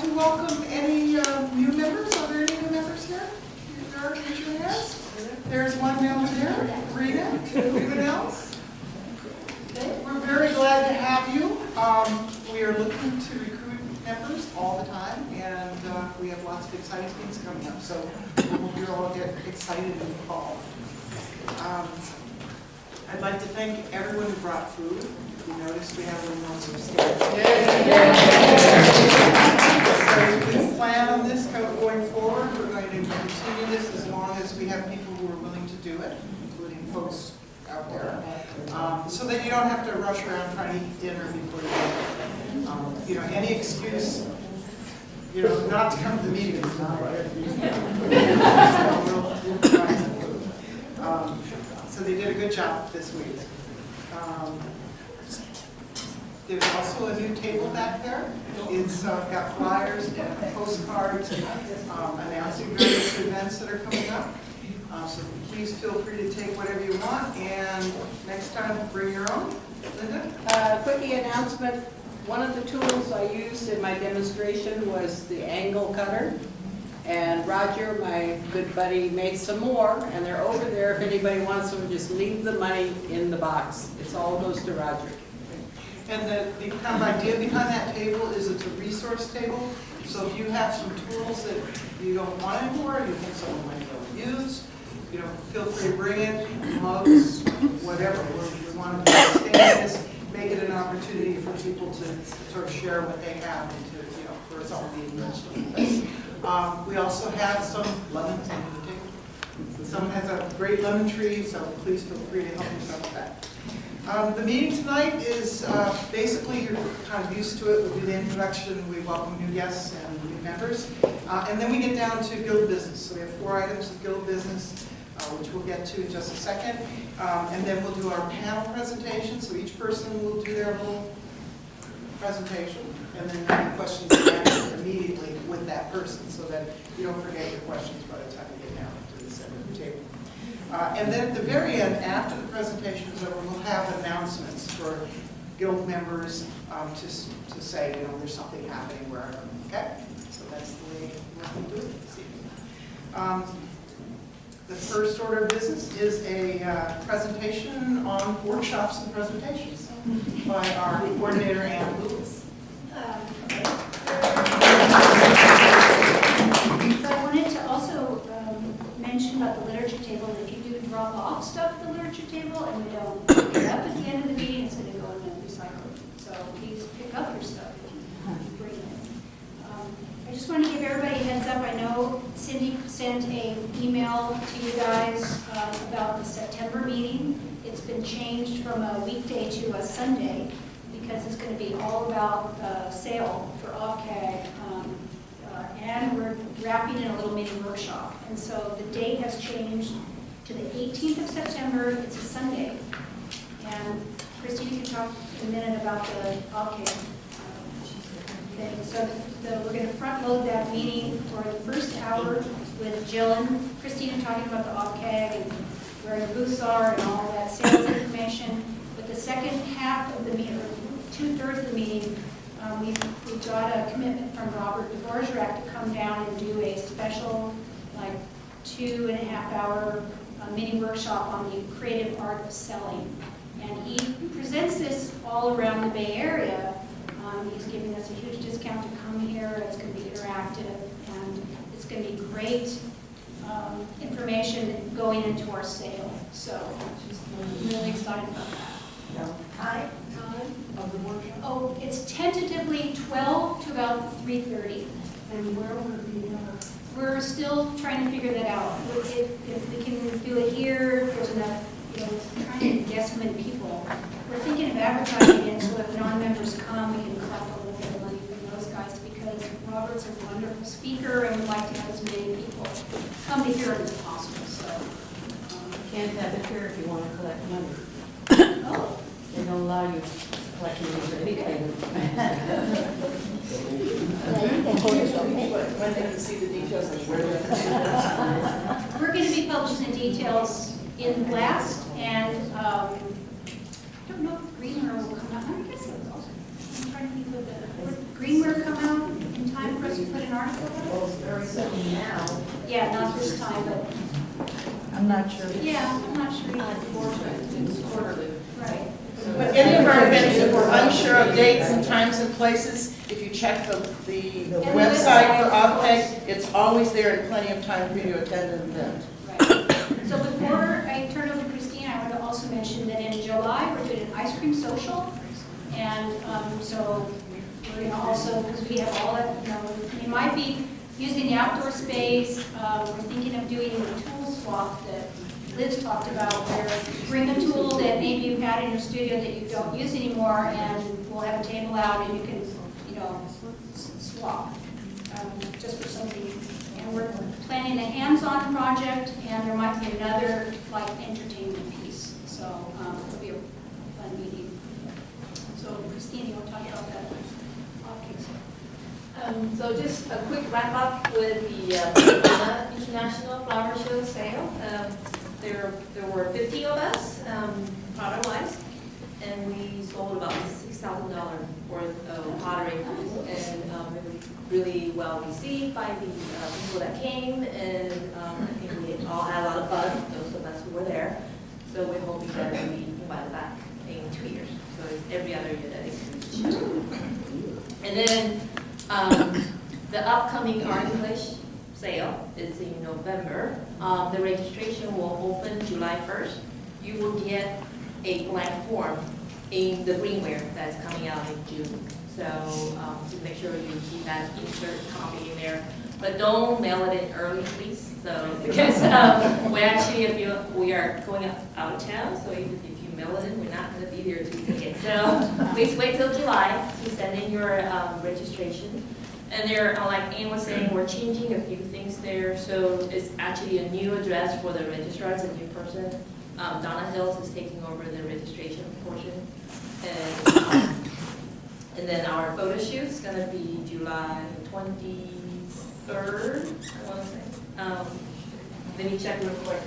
to welcome any new members. Are there any new members here? Raise your hands. There's one down there. Rita. Anyone else? We're very glad to have you. We are looking to recruit members all the time, and we have lots of exciting things coming up. So we hope you all get excited in the fall. I'd like to thank everyone who brought food. You notice we have a little more upstairs. So we plan on this going forward. We're going to continue this as long as we have people who are willing to do it, including folks out there, so that you don't have to rush around trying to eat dinner before you go. Any excuse, not to come to the meeting is not right. So they did a good job this week. There's also a new table back there. It's got flyers and postcards announcing various events that are coming up. So please feel free to take whatever you want, and next time bring your own. Linda? Quickie announcement. One of the tools I used in my demonstration was the angle cutter. And Roger, my good buddy, made some more, and they're over there. If anybody wants them, just leave the money in the box. It all goes to Roger. And the kind of idea behind that table is it's a resource table. So if you have some tools that you don't want anymore, you think someone might be able to use, feel free to bring it, mugs, whatever. We want to just make it an opportunity for people to sort of share what they have and to, for us all being mentioned. We also have some lemons on the table. Someone has a great lemon tree, so please feel free to help yourself with that. The meeting tonight is basically, you're kind of used to it. We'll do the introduction, we welcome new guests and new members, and then we get down to guild business. So we have 4 items of guild business, which we'll get to in just a second, and then we'll do our panel presentation. So each person will do their little presentation, and then any questions answered immediately with that person, so that you don't forget your questions by the time you get down to the center of the table. And then at the very end, after the presentation is over, we'll have announcements for guild members to say, there's something happening wherever. Okay? So that's the way we'll do it this evening. The first order of business is a presentation on workshops and presentations by our coordinator, Ann Lewis. So I wanted to also mention about the literature table. If you do drop off stuff at the literature table and we don't pick it up at the end of the meeting, it's going to go in the recycle. So please pick up your stuff if you bring it. I just want to give everybody a heads up. I know Cindy sent an email to you guys about the September meeting. It's been changed from a weekday to a Sunday because it's going to be all about sale for OVCAG. And we're wrapping in a little mini workshop. And so the date has changed to the 18th of September. It's a Sunday. And Christine can talk in a minute about the OVCAG thing. So we're going to front load that meeting for the first hour with Jill and Christine talking about the OVCAG and where the booths are and all that sales information. But the second half of the meeting, or 2/3 of the meeting, we've got a commitment from Robert Dvorak to come down and do a special, 2.5-hour mini workshop on the creative art of selling. And he presents this all around the Bay Area. He's giving us a huge discount to come here. It's going to be interactive, and it's going to be great information going into our sale. So I'm really excited about that. Hi. Of the workshop? Oh, it's tentatively 12 to about 3:30. And where will it be? We're still trying to figure that out. If we can do it here, if there's enough, we're trying to guess how many people. We're thinking of advertising it so if non-members come, we can collect a little bit of money from those guys because Robert's a wonderful speaker and we'd like to have as many people come to hear it as possible. So Can't have it here if you want to collect money. oh. They don't allow you to collect money for anything. When they can see the details of where they're We're going to be publishing the details in Blast, and I don't know if Greener will come out. I guess it will. I'm trying to think of the Greener come out in time for us to article about it? Or something now. Yeah, not this time, but, I'm not sure. yeah, I'm not sure either. It's quarterly. Right. But any of our events, if we're unsure of dates and times and places, if you check the website for OVCAG, it's always there and plenty of time for you to attend an event. Right. So before I turn over to Christine, I want to also mention that in July, we're doing an ice cream social. And so we're going to also, because we have all that, we might be using the outdoor space. We're thinking of doing a tool swap that Liz talked about, where bring a tool that maybe you've had in your studio that you don't use anymore, and we'll have a table out and you can, swap just for something. And we're planning a hands-on project, and there might be another like entertainment piece. So it'll be a fun meeting. So Christine, you want to talk about that? Okay. So just a quick wrap up with the International Flower Show sale. There were 50 of us, product-wise, and we sold about $6,000 worth of pottery, and really well received by the people that came, and I think we all had a lot of fun, those of us who were there. So we're hoping that we'll be invited back in 2 years. So it's every other year that it's. And then the upcoming art English sale is in November. The registration will open July 1st. You will get a blank form in the greenware that's coming out in June. So to make sure you keep that insert copy in there. But don't mail it in early, please. So because we actually, we are going out of town, so if you mail it in, we're not going to be there to take it. So please wait till July to send in your registration. And there, like Anne was saying, we're changing a few things there. So it's actually a new address for the registrar. It's a new person. Donna Hills is taking over the registration portion. And then our photo shoot is going to be July 23rd, I want to say. Let me check real quick.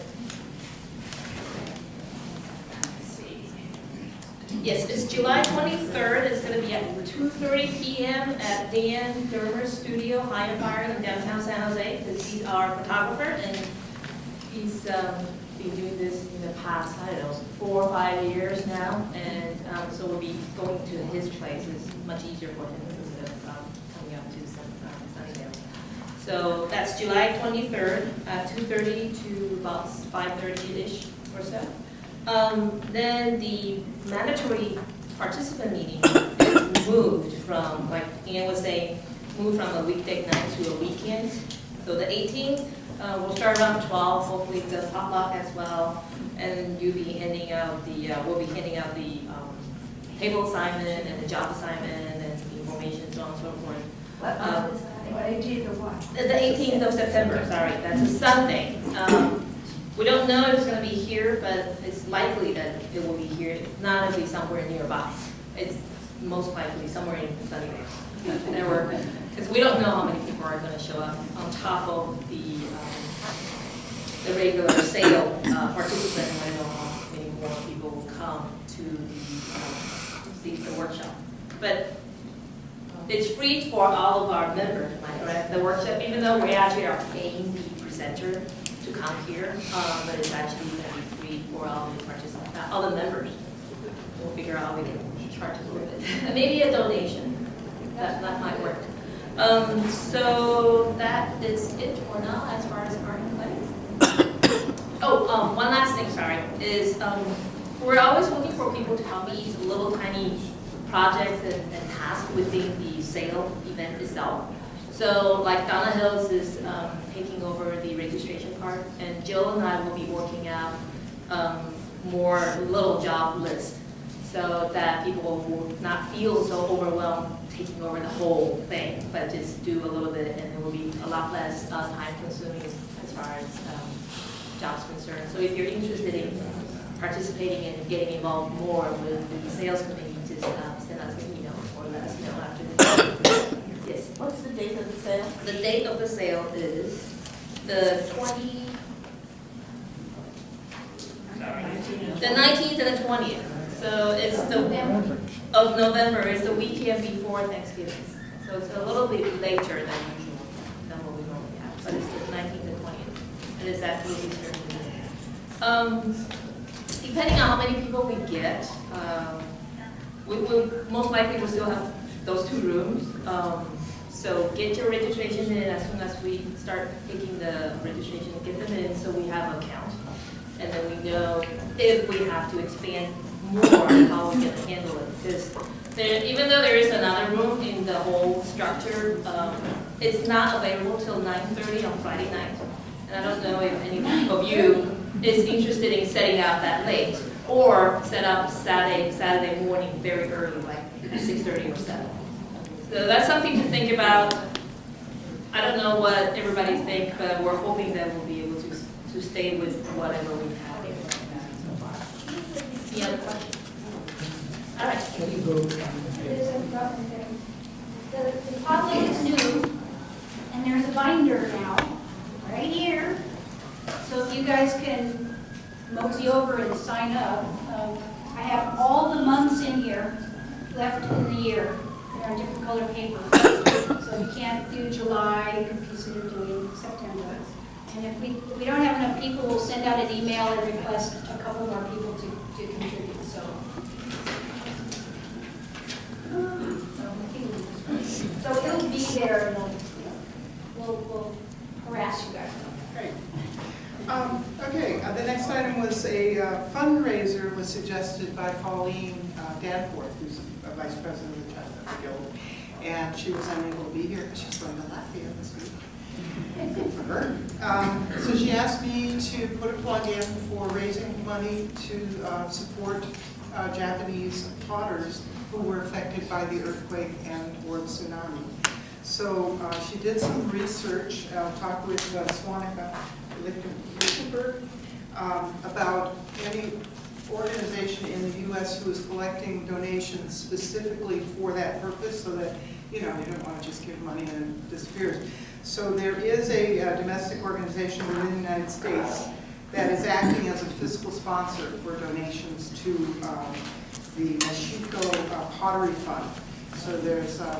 Yes, it's July 23rd. It's going to be at 2:30 p.m. at Dan Dermer Studio, Higher Fire in downtown San Jose, because he's our photographer, and he's been doing this in the past, I don't know, 4 or 5 years now, and so we'll be going to his place. It's much easier for him instead of coming up to Sunnydale. So that's July 23rd, 2:30 to about 5:30-ish or so. Then the mandatory participant meeting is moved from, like Ann was saying, moved from a weekday night to a weekend. So the 18th, we'll start around 12, hopefully the potluck as well, and you'll be handing out the, we'll be handing out the table assignment and the job assignment and information, so on and so forth. What month is that? 18th of what? The 18th of September, sorry, that's a Sunday. We don't know if it's going to be here, but it's likely that it will be here. If not, it'll be somewhere nearby. It's most likely somewhere in Sunnydale. Because we don't know how many people are going to show up on top of the regular sale participant. We don't know how many more people will come to the workshop. But it's free for all of our members, am I correct? The workshop, even though we actually are paying the presenter to come here, but it's actually going to be free for all the participants, all the members. We'll figure out how we can charge a little bit. And maybe a donation. That might work. So that is it for now as far as art and play. Oh, one last thing, sorry, is we're always looking for people to help me use little tiny projects and tasks within the sale event itself. So like Donna Hills is taking over the registration part, and Jill and I will be working out more little job lists so that people will not feel so overwhelmed taking over the whole thing, but just do a little bit, and it will be a lot less time consuming as far as jobs concerned. So if you're interested in participating and getting involved more with the sales committee, just send us an email or let us know after the meeting. Yes. What's the date of the sale? The date of the sale is the 19th and the 20th. So it's of November. It's the weekend before Thanksgiving. So it's a little bit later than usual. but it's the 19th and 20th, and it's at Louis. Depending on how many people we get, we will most likely will still have those 2 rooms. So get your registration in as soon as we start taking the registration, get them in so we have a count. And then we know if we have to expand more, how we're gonna handle it. Because even though there is another room in the whole structure, it's not available till 9:30 on Friday night. And I don't know if any of you is interested in setting out that late, or set up Saturday morning very early, like 6:30 or 7. So that's something to think about. I don't know what everybody thinks, but we're hoping that we'll be able to stay with whatever we have so far. Any other questions? All right. There's a problem there. The Padlet is new, and there's a binder now, right here. So if you guys can mosey over and sign up, I have all the months in here left in the year. They're on different color paper. So if you can't do July, you can consider doing September. And if we don't have enough people, we'll send out an email and request a couple more people to contribute. So it'll be there, and we'll harass you guys. Great. Okay, the next item was a fundraiser was suggested by Pauline Danforth, who's a vice president of the Chestnut Guild, and she was unable to be here because she's going to Latvia this week. Good for her. So she asked me to put a plug in for raising money to support Japanese potters who were affected by the earthquake and/or the tsunami. So she did some research, talked with Swanica Lichtenberg about any organization in the U.S. who is collecting donations specifically for that purpose, so that, you know, you don't want to just give money and it disappears. So there is a domestic organization within the United States that is acting as a fiscal sponsor for donations to the Mexico Pottery Fund. So there's the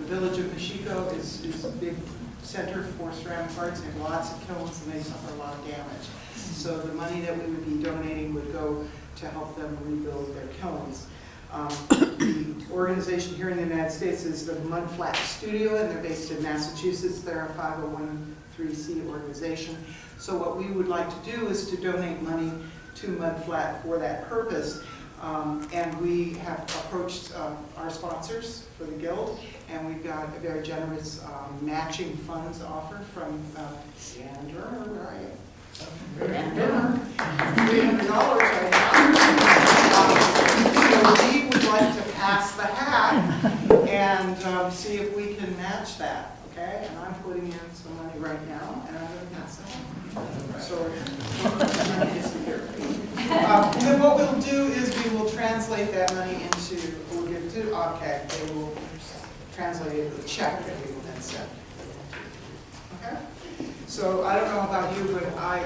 village of Mexico is a big center for ceramic arts. They have lots of kilns and they suffer a lot of damage. So the money that we would be donating would go to help them rebuild their kilns. The organization here in the United States is the Mudflat Studio, and they're based in Massachusetts. They're a 501(c) organization. So what we would like to do is to donate money to Mudflat for that purpose. And we have approached our sponsors for the Guild, and we've got a very generous matching funds offer from Dan Dermer. Where are you? Dan Dermer. $300 right now. So we would like to pass the hat and see if we can match that, okay? And I'm putting in some money right now, and I'm going to pass it. So, then what we'll do is we will translate that money into, we'll give it to OVCAG, they will translate it into a check that we will then send. Okay? So I don't know about you, but I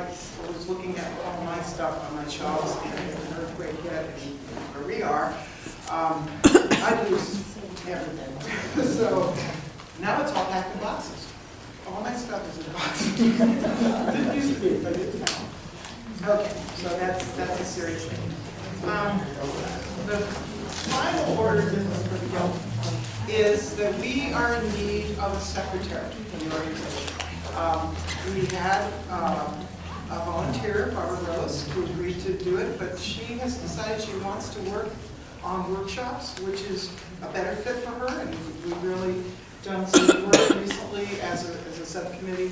was looking at all my stuff on my shelves, and if an earthquake hit, and where we are, I lose everything. So now it's all packed in boxes. All my stuff is in boxes. Didn't used to be, but it's now. Okay, so that's a serious thing. The final order of business for the Guild is that we are in need of a secretary for the organization. We had a volunteer, Barbara Rose, who agreed to do it, but she has decided she wants to work on workshops, which is a better fit for her, and we've really done some work recently as a subcommittee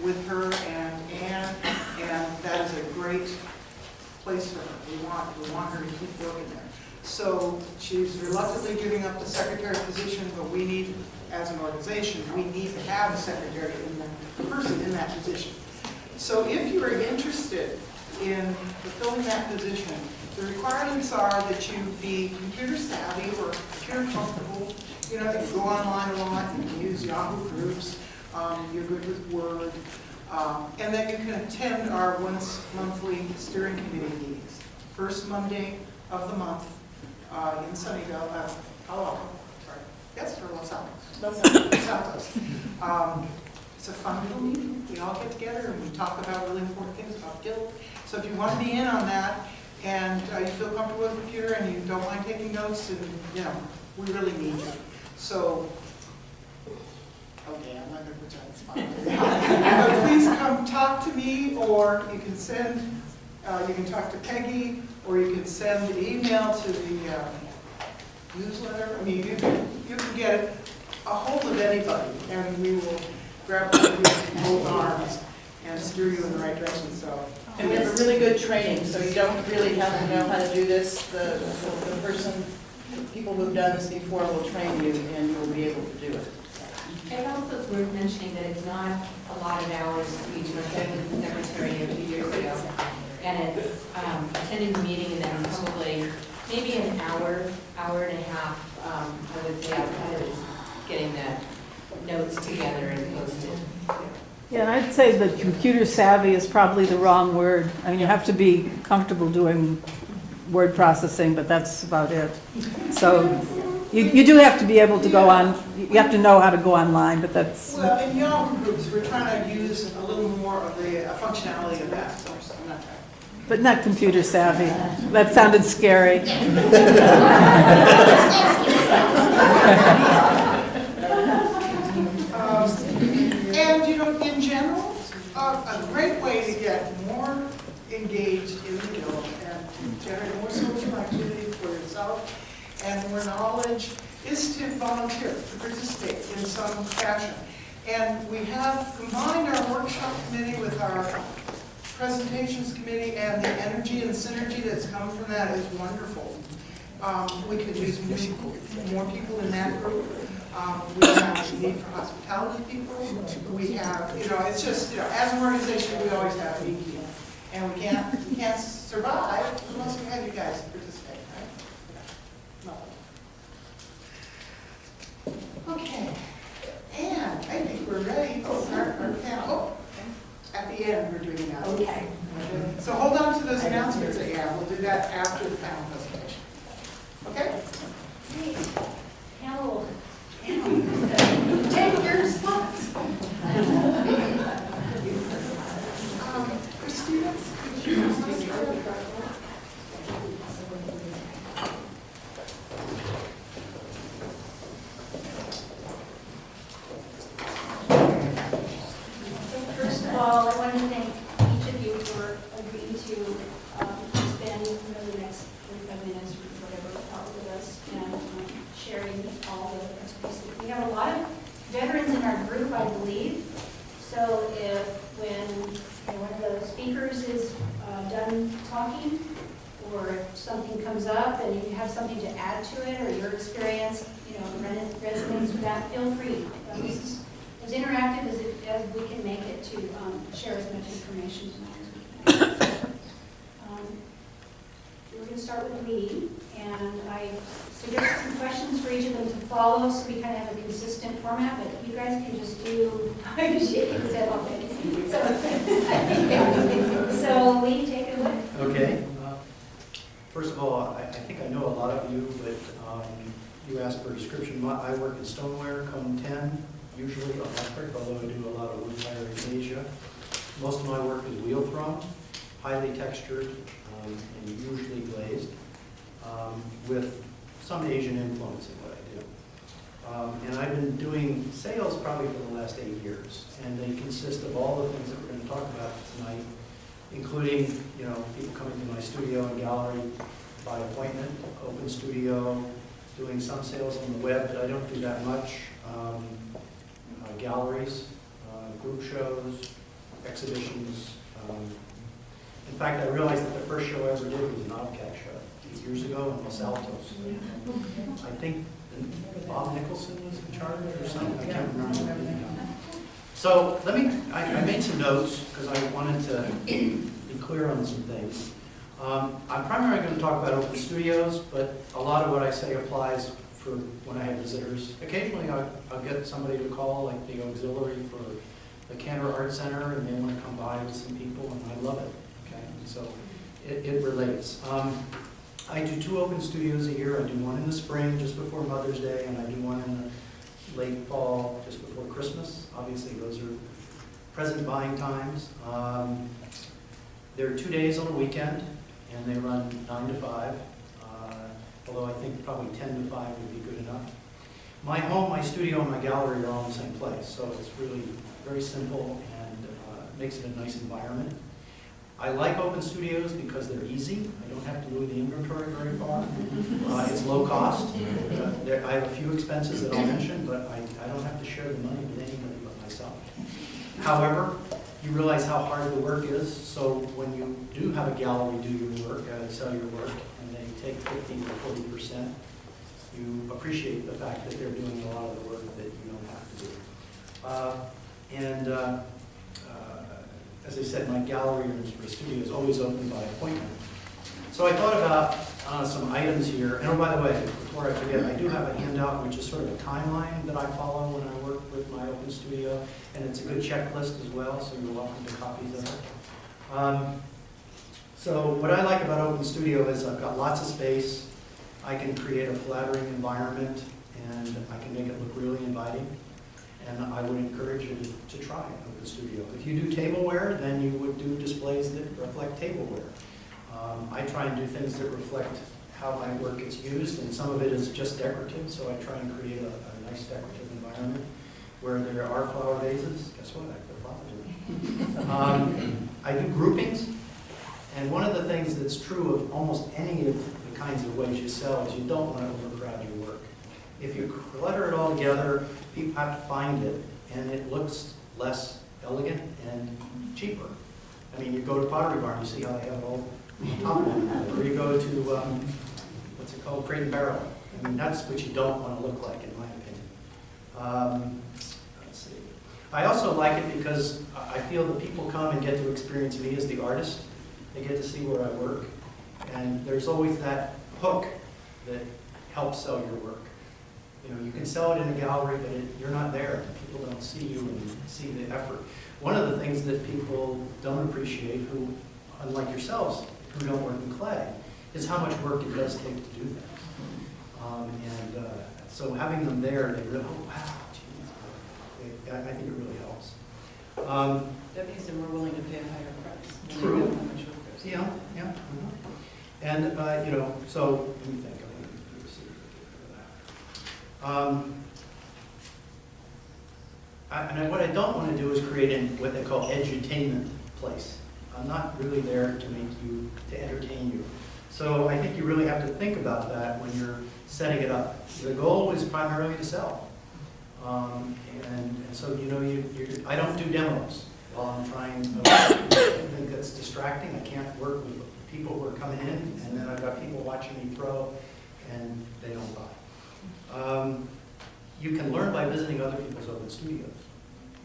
with her and Ann, and that is a great place for her. We want her to keep working there. So she's reluctantly giving up the secretary position, but we need, as an organization, we need to have a secretary in the person in that position. So if you are interested in fulfilling that position, the requirements are that you be computer savvy or computer comfortable. You know, you can go online a lot, you can use Yahoo groups, you're good with Word, and that you can attend our once monthly steering committee meetings. First Monday of the month in Sunnyvale, Palo Alto, sorry. Yes, or Los Altos? Los Altos. It's It's a fun little meeting. We all get together and we talk about really important things about guild. So if you want to be in on that and you feel comfortable with the computer and you don't mind taking notes, and you know, we really need you. So, okay, I'm not going to pretend it's fine. But please come talk to me, or you can send, you can talk to Peggy, or you can send the email to the newsletter. I mean, you can get a hold of anybody, and we will grab you with both arms and steer you in the right direction. So, And we have a really good training, so you don't really have to know how to do this. The person, people who've done this before will train you, and you'll be able to do it. It also is worth mentioning that it's not a lot of hours each month. I was the secretary a few years ago. And it's attending the meeting and then probably maybe an hour, hour and a half, I would say, outside of getting the notes together and posted. Yeah, and I'd say that computer savvy is probably the wrong word. I mean, you have to be comfortable doing word processing, but that's about it. So you do have to be able to go on, you have to know how to go online, but that's... well, in young groups, we're trying to use a little more of the functionality of that. So I'm not trying. But not computer savvy. That sounded scary. And, you know, in general, a great way to get more engaged in the guild and to generate more social activity for yourself and more knowledge is to volunteer, to participate in some fashion. And we have combined our workshop committee with our presentations committee, and the energy and synergy that's come from that is wonderful. We could use more people in that group. We have a need for hospitality people. We have, you know, it's just, you know, as an organization, we always have a need, and we can't survive unless we have you guys participate, right? No. Okay, and I think we're ready to start our panel. Oh, at the end, we're doing that. Okay. So hold on to those announcements that you have. We'll do that after the panel presentation. Okay? Great. Panel. Take your spots. Christina? First of all, I want to thank each of you for agreeing to spend the next 45 minutes or whatever out with us and sharing all the expertise. We have a lot of veterans in our group, I believe. So if when one of the speakers is done talking, or if something comes up and you have something to add to it, or your experience, you know, resonates with that, feel free. This is as interactive as we can make it to share as much information tonight as we can. We're going to start with me, and I suggested some questions for each of them to follow, so we kind of have a consistent format, but you guys can just do, I'm shaking his head already. So Lee, take it away. Okay. First of all, I think I know a lot of you, but you asked for a description. I work in stoneware, cone 10, usually electric, although I do a lot of wood fire in Asia. Most of my work is wheel thrown, highly textured, and usually glazed, with some Asian influence in what I do. And I've been doing sales probably for the last 8 years, and they consist of all the things that we're going to talk about tonight, including, you know, people coming to my studio and gallery by appointment, open studio, doing some sales on the web, but I don't do that much, galleries, group shows, exhibitions. In fact, I realized that the first show I ever did was an OVCAG show 8 years ago in Los Altos. I think Bob Nicholson was in charge or something, I can't remember. So I made some notes because I wanted to be clear on some things. I'm primarily going to talk about open studios, but a lot of what I say applies for when I have visitors. Occasionally I'll get somebody to call, like the auxiliary for the Cantor Art Center, and they want to come by with some people, and I love it. Okay, so it relates. I do 2 open studios a year. I do one in the spring, just before Mother's Day, and I do one in the late fall, just before Christmas. Obviously, those are present buying times. There are 2 days on the weekend, and they run 9 to 5, although I think probably 10 to 5 would be good enough. My home, my studio, and my gallery are all in the same place, so it's really very simple and makes it a nice environment. I like open studios because they're easy. I don't have to move the inventory very far. It's low cost. I have a few expenses that I'll mention, but I don't have to share the money with anybody but myself. However, you realize how hard the work is, so when you do have a gallery do your work, sell your work, and they take 50 or 40%, you appreciate the fact that they're doing a lot of the work that you don't have to do. As I said, my gallery or studio is always open by appointment. So I thought about some items here. And oh, by the way, before I forget, I do have a handout which is sort of a timeline that I follow when I work with my open studio. And it's a good checklist as well, so you're welcome to copies of it. So what I like about open studio is I've got lots of space. I can create a flattering environment, and I can make it look really inviting. And I would encourage you to try open studio. If you do tableware, then you would do displays that reflect tableware. I try and do things that reflect how my work is used, and some of it is just decorative, so I try and create a nice decorative environment where there are flower vases. Guess what? I put flowers in. I do groupings, and one of the things that's true of almost any of the kinds of ways you sell is you don't want to overcrowd your work. If you clutter it all together, people have to find it, and it looks less elegant and cheaper. I mean, you go to Pottery Barn, you see how they have it all top on, or you go to, what's it called, Crate and Barrel. I mean, that's what you don't want to look like, in my opinion. Let's see. I also like it because I feel that people come and get to experience me as the artist. They get to see where I work, and there's always that hook that helps sell your work. You know, you can sell it in a gallery, but you're not there. People don't see you and see the effort. One of the things that people don't appreciate, who, unlike yourselves, who don't work in clay, is how much work it does take to do that. So having them there, they really, oh, wow, geez. I think it really helps. That means that we're willing to pay a higher price. True. How much work goes in. Yeah. And, you know, so let me think. And what I don't want to do is create what they call edutainment place. I'm not really there to entertain you. So I think you really have to think about that when you're setting it up. The goal is primarily to sell. And so, you know, I don't do demos while I'm trying. I think that's distracting. I can't work with people who are coming in, and then I've got people watching me throw, and they don't buy. You can learn by visiting other people's open studios.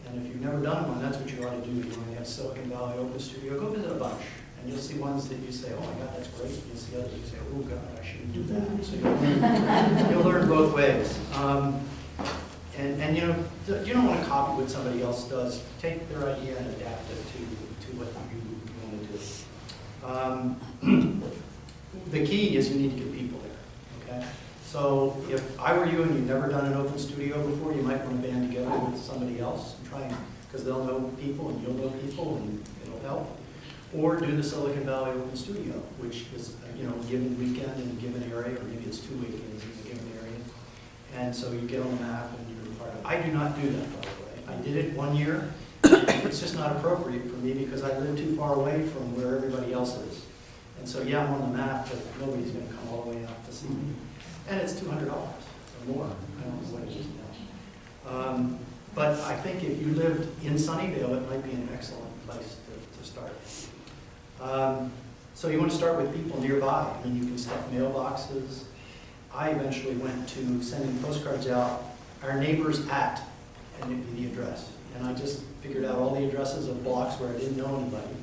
And if you've never done one, that's what you ought to do. You want to have Silicon Valley Open Studio, go visit a bunch. And you'll see ones that you say, oh my God, that's great. And you'll see others you say, oh God, I shouldn't do that. So you'll learn both ways. And you know, you don't want to copy what somebody else does. Take their idea and adapt it to what you want to do. The key is you need to get people there, okay? So if I were you and you've never done an open studio before, you might want to band together with somebody else and try, because they'll know people and you'll know people and it'll help. Or do the Silicon Valley Open Studio, which is, you know, a given weekend in a given area, or maybe it's 2 weekends in a given area. And so you get on the map and you're part of it. I do not do that, by the way. I did it 1 year. It's just not appropriate for me because I live too far away from where everybody else is. And so, yeah, I'm on the map, but nobody's going to come all the way out to see me. And it's $200 or more. I don't know what it is now. But I think if you lived in Sunnyvale, it might be an excellent place to start. So you want to start with people nearby. I mean, you can stuff mailboxes. I eventually went to sending postcards out, our neighbors at, and it'd be the address. And I just figured out all the addresses of blocks where I didn't know anybody,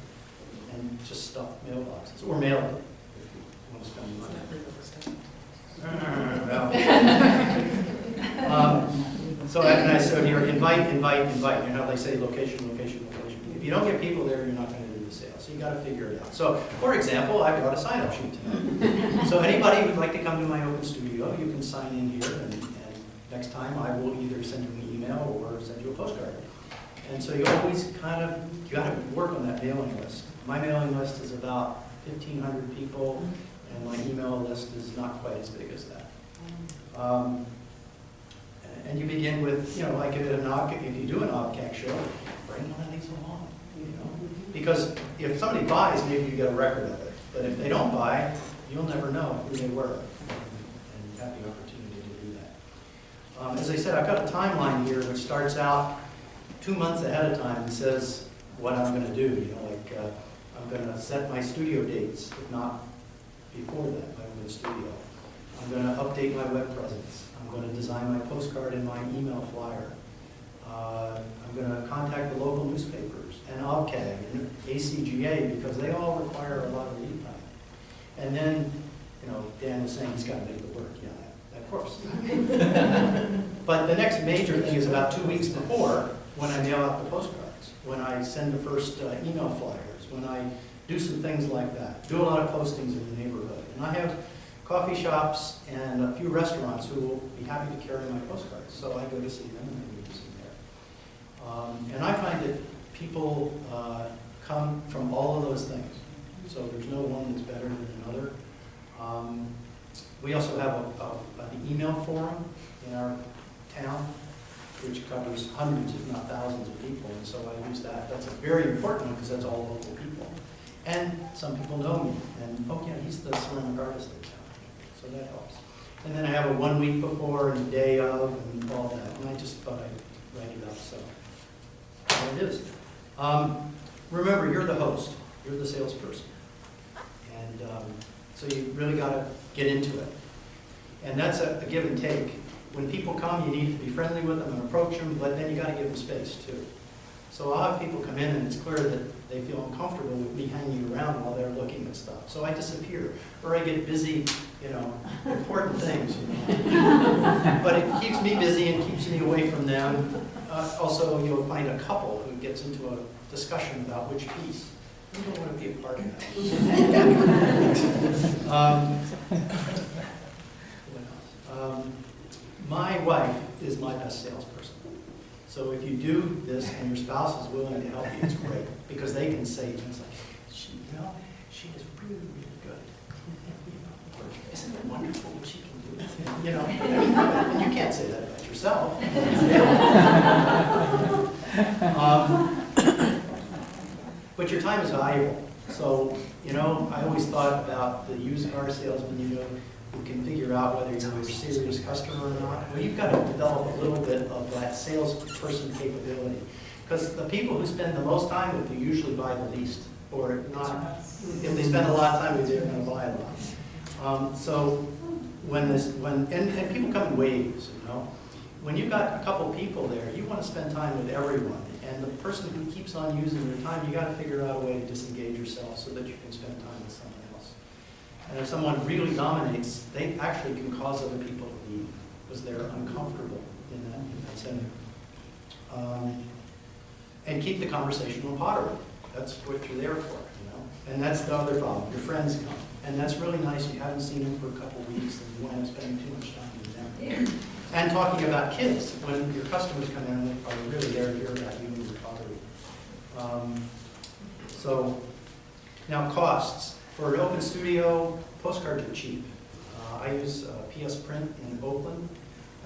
and just stuffed mailboxes, or mailed them, if you want to spend money. I said here, invite. You know how they say location. If you don't get people there, you're not going to do the sale. So you got to figure it out. So, for example, I've got a sign-up sheet tonight. So anybody who'd like to come to my open studio, you can sign in here, and next time I will either send you an email or send you a postcard. And so you always kind of, you got to work on that mailing list. My mailing list is about 1,500 people, and my email list is not quite as big as that. And you begin with, you know, like if you do an OVCAG show, bring one of these along, you know. Because if somebody buys, maybe you get a record of it. But if they don't buy, you'll never know who they were. And you have the opportunity to do that. As I said, I've got a timeline here which starts out 2 months ahead of time and says what I'm going to do. You know, like I'm going to set my studio dates, if not before that, my own studio. I'm going to update my web presence. I'm going to design my postcard and my email flyer. I'm going to contact the local newspapers and OVCAG and ACGA because they all require a lot of lead time. And then, you know, Dan was saying he's got to make it work. Yeah, of course. But the next major thing is about 2 weeks before, when I mail out the postcards, when I send the first email flyers, when I do some things like that, do a lot of postings in the neighborhood. And I have coffee shops and a few restaurants who will be happy to carry my postcards. So I go to see them and I use them there. And I find that people come from all of those things. So there's no one that's better than another. We also have an email forum in our town, which covers hundreds, if not thousands of people. And so I use that. That's a very important one because that's all local people. And some people know me. And, oh yeah, he's the ceramic artist in town. So that helps. And then I have a 1 week before and a day of and all that. And I just thought I'd write it up. So there it is. Remember, you're the host. You're the salesperson. And so you really got to get into it. And that's a give and take. When people come, you need to be friendly with them and approach them, but then you got to give them space too. So I'll have people come in and it's clear that they feel uncomfortable with me hanging around while they're looking at stuff. So I disappear, or I get busy, you know, important things, you know. But it keeps me busy and keeps me away from them. Also, you'll find a couple who gets into a discussion about which piece. You don't want to be a part of that. My wife is my best salesperson. So if you do this and your spouse is willing to help you, it's great. Because they can say things like, she is really, really good. Or, isn't it wonderful what she can do? You know, and you can't say that about yourself. But your time is valuable. So, you know, I always thought about the used car salesman, you know, who can figure out whether you're a serious customer or not. Well, you've got to develop a little bit of that salesperson capability. Because the people who spend the most time with you usually buy the least. Or not, if they spend a lot of time with you, they're going to buy a lot. So and people come in waves, you know. When you've got a couple people there, you want to spend time with everyone. And the person who keeps on using your time, you got to figure out a way to disengage yourself so that you can spend time with someone else. And if someone really dominates, they actually can cause other people to leave because they're uncomfortable in that setting. And keep the conversational pottery. That's what you're there for, you know. And that's the other problem. Your friends come. And that's really nice. You haven't seen them for a couple of weeks and you wind up spending too much time with them. And talking about kids, when your customers come in, are really there to hear about you and your pottery. So, now costs. For an open studio, postcards are cheap. I use PS Print in Oakland.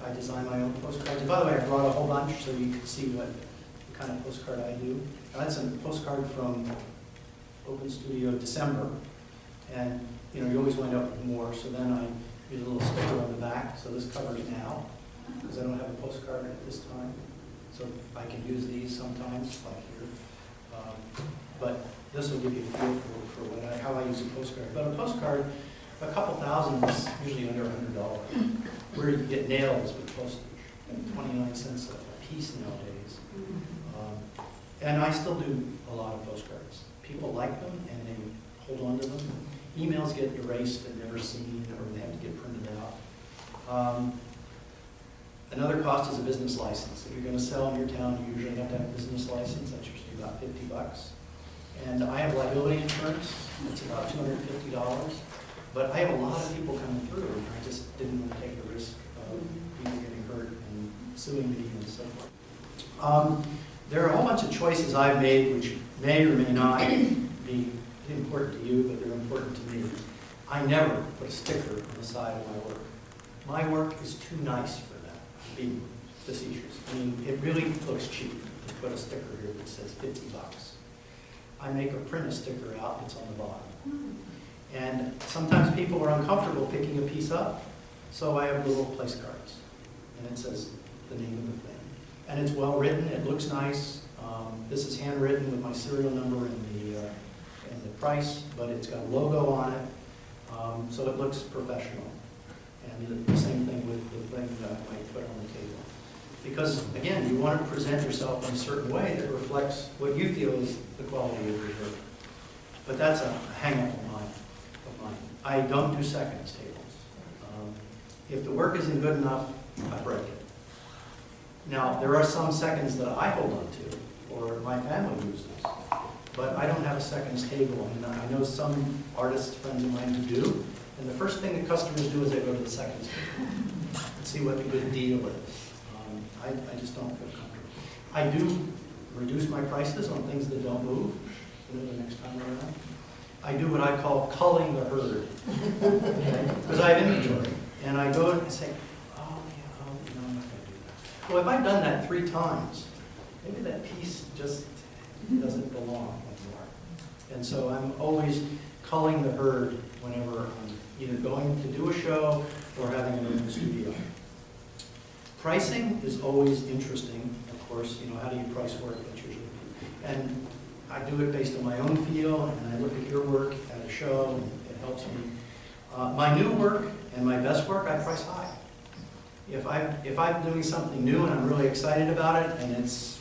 I design my own postcards. And by the way, I brought a whole bunch so you can see what kind of postcard I do. That's a postcard from Open Studio December. And you know, you always wind up with more, so then I use a little sticker on the back. So this covers now, because I don't have a postcard at this time. So I can use these sometimes, like here. But this will give you a feel for how I use a postcard. But a postcard, a couple thousand is usually under $100. Where you get nails with postage, 29 cents a piece nowadays. And I still do a lot of postcards. People like them and they hold on to them. Emails get erased and never seen, or they have to get printed out. Another cost is a business license. If you're going to sell in your town, you usually have to have a business license. That's usually about $50. And I have liability insurance. It's about $250. But I have a lot of people coming through, and I just didn't want to take the risk of people getting hurt and suing me and so forth. There are a whole bunch of choices I've made which may or may not be important to you, but they're important to me. I never put a sticker on the side of my work. My work is too nice for that, to be facetious. I mean, it really looks cheap to put a sticker here that says 50 bucks. I make a print a sticker out that's on the bottom. And sometimes people are uncomfortable picking a piece up, so I have little place cards. And it says the name of the thing. And it's well written, it looks nice. This is handwritten with my serial number and the price, but it's got a logo on it, so it looks professional. And the same thing with the thing that I might put on the table. Because, again, you want to present yourself in a certain way that reflects what you feel is the quality of your work. But that's a hang-up of mine. I don't do seconds tables. If the work isn't good enough, I break it. Now, there are some seconds that I hold on to, or my family uses, but I don't have a seconds table. I mean, I know some artists, friends of mine who do, and the first thing that customers do is they go to the seconds table and see what the good deal is. I just don't feel comfortable. I do reduce my prices on things that don't move, the next time around. I do what I call culling the herd, because I have inventory, and I go and say, oh, yeah, no, I'm not going to do that. Well, if I've done that 3 times, maybe that piece just doesn't belong anymore. And so I'm always culling the herd whenever I'm either going to do a show or having it in the studio. Pricing is always interesting, of course. How do you price work? That's usually, and I do it based on my own feel, and I look at your work at a show, and it helps me. My new work and my best work, I price high. If I'm doing something new and I'm really excited about it, and it's,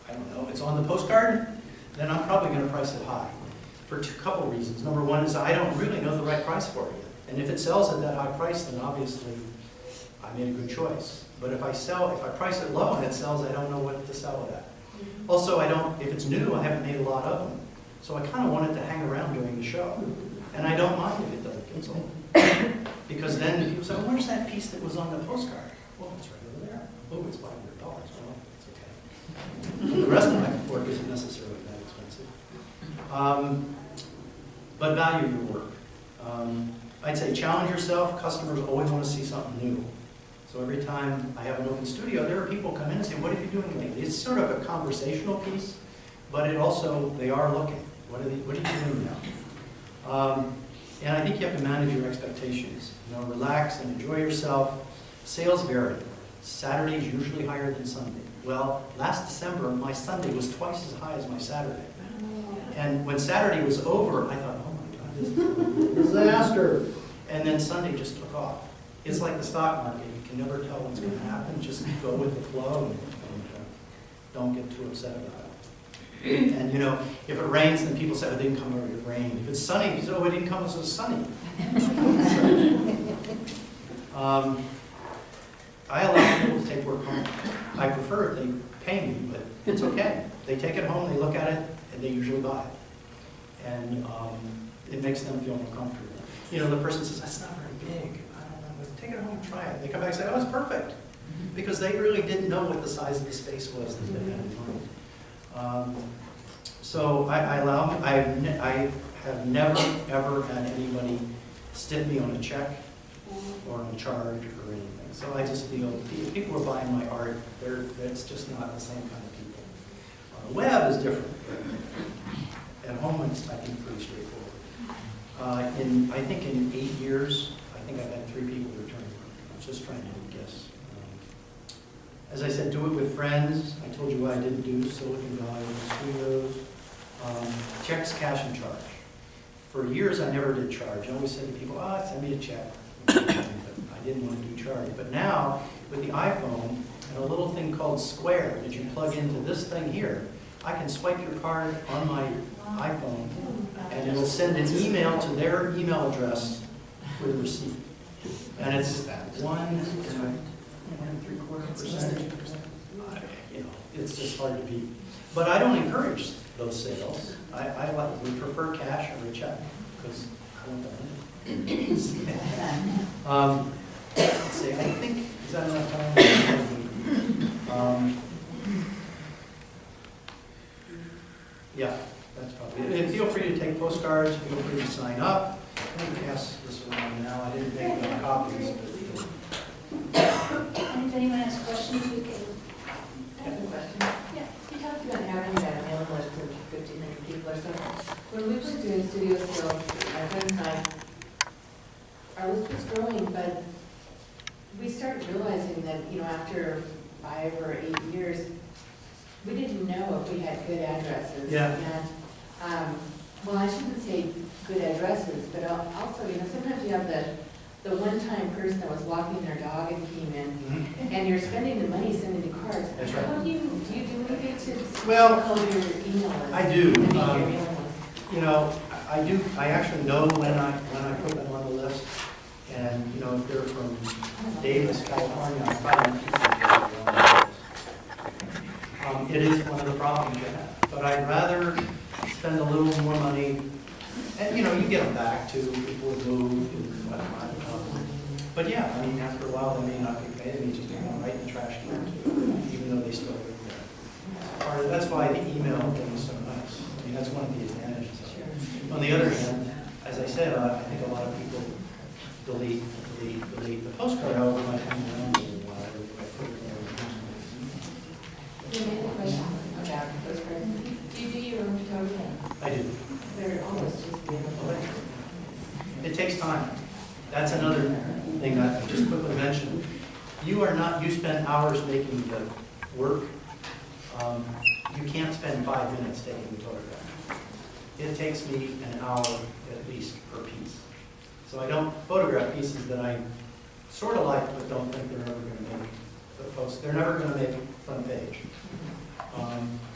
I don't know, it's on the postcard, then I'm probably going to price it high for a couple reasons. Number one is I don't really know the right price for it. And if it sells at that high price, then obviously I made a good choice. But if I price it low and it sells, I don't know what to sell it at. Also, if it's new, I haven't made a lot of them. So I kind of want it to hang around during the show. And I don't mind if it doesn't get sold. Because then people say, well, where's that piece that was on the postcard? Well, it's right over there. Oh, it's $500. Well, it's okay. And the rest of my work isn't necessarily that expensive. But value your work. I'd say challenge yourself. Customers always want to see something new. So every time I have an open studio, there are people come in and say, what are you doing lately? It's sort of a conversational piece, but it also, they are looking. What are you doing now? And I think you have to manage your expectations. Relax and enjoy yourself. Sales vary. Saturday is usually higher than Sunday. Well, last December, my Sunday was twice as high as my Saturday. And when Saturday was over, I thought, oh my God, this is a disaster. And then Sunday just took off. It's like the stock market. You can never tell what's going to happen. Just go with the flow and don't get too upset about it. And if it rains, then people say, oh, it didn't come over, it rained. If it's sunny, people say, oh, it didn't come, it was sunny. I allow people to take work home. I prefer if they pay me, but it's okay. They take it home, they look at it, and they usually buy it. And it makes them feel more comfortable. The person says, that's not very big. Take it home and try it. They come back and say, oh, it's perfect. Because they really didn't know what the size of the space was that they had in mind. So I have never, ever had anybody stiff me on a check or on a charge or anything. So I just feel if people are buying my art, it's just not the same kind of people. The web is different. At home, it's, I think, pretty straightforward. I think in 8 years, I think I've had 3 people return. I was just trying to guess. As I said, do it with friends. I told you what I didn't do, Silicon Valley Studios. Checks, cash, and charge. For years, I never did charge. I always said to people, send me a check. But I didn't want to do charge. But now, with the iPhone and a little thing called Square that you plug into this thing here, I can swipe your card on my iPhone, and it'll send an email to their email address with a receipt. And it's 1.75%. It's just hard to beat. But I don't encourage those sales. We prefer cash or a check because I want the money. Let's see, I think, is that enough time? Yeah, that's probably it. And feel free to take postcards, feel free to sign up. Let me pass this around now. I didn't make no copies, but And if anyone has questions, we can. I have a question. Yeah. You talked about having that mailing list of 1,500 people or so. When we were doing studio sales, my friend and I, our list was growing, but we started realizing that, after 5 or 8 years, we didn't know if we had good addresses. Yeah. And, well, I shouldn't say good addresses, but also, sometimes you have the one-time person that was walking their dog and came in, and you're spending the money sending the cards. That's right. How do you do anything to Well, call your email list? I do. And make your mailing list? I do, I actually know when I put them on the list. And, if they're from Davis, California, I'm finding people that are on the list. It is one of the problems you have. But I'd rather spend a little more money, and, you get them back too, people have moved and whatnot. But yeah, after a while, they may not be paid, they just go right in the trash can too, even though they still live there. That's why the email thing is so nice. That's one of the advantages of it. On the other hand, as I said, I think a lot of people delete the postcard, however, might hang around a little while. I put it there. You made a question about those cards. Do you do your own photography? I do. They're almost just beautiful. It takes time. That's another thing that I just quickly mentioned. You spend hours making the work. You can't spend 5 minutes taking the photograph. It takes me an hour at least per piece. So I don't photograph pieces that I sort of like, but don't think they're ever going to make the post. They're never going to make front page.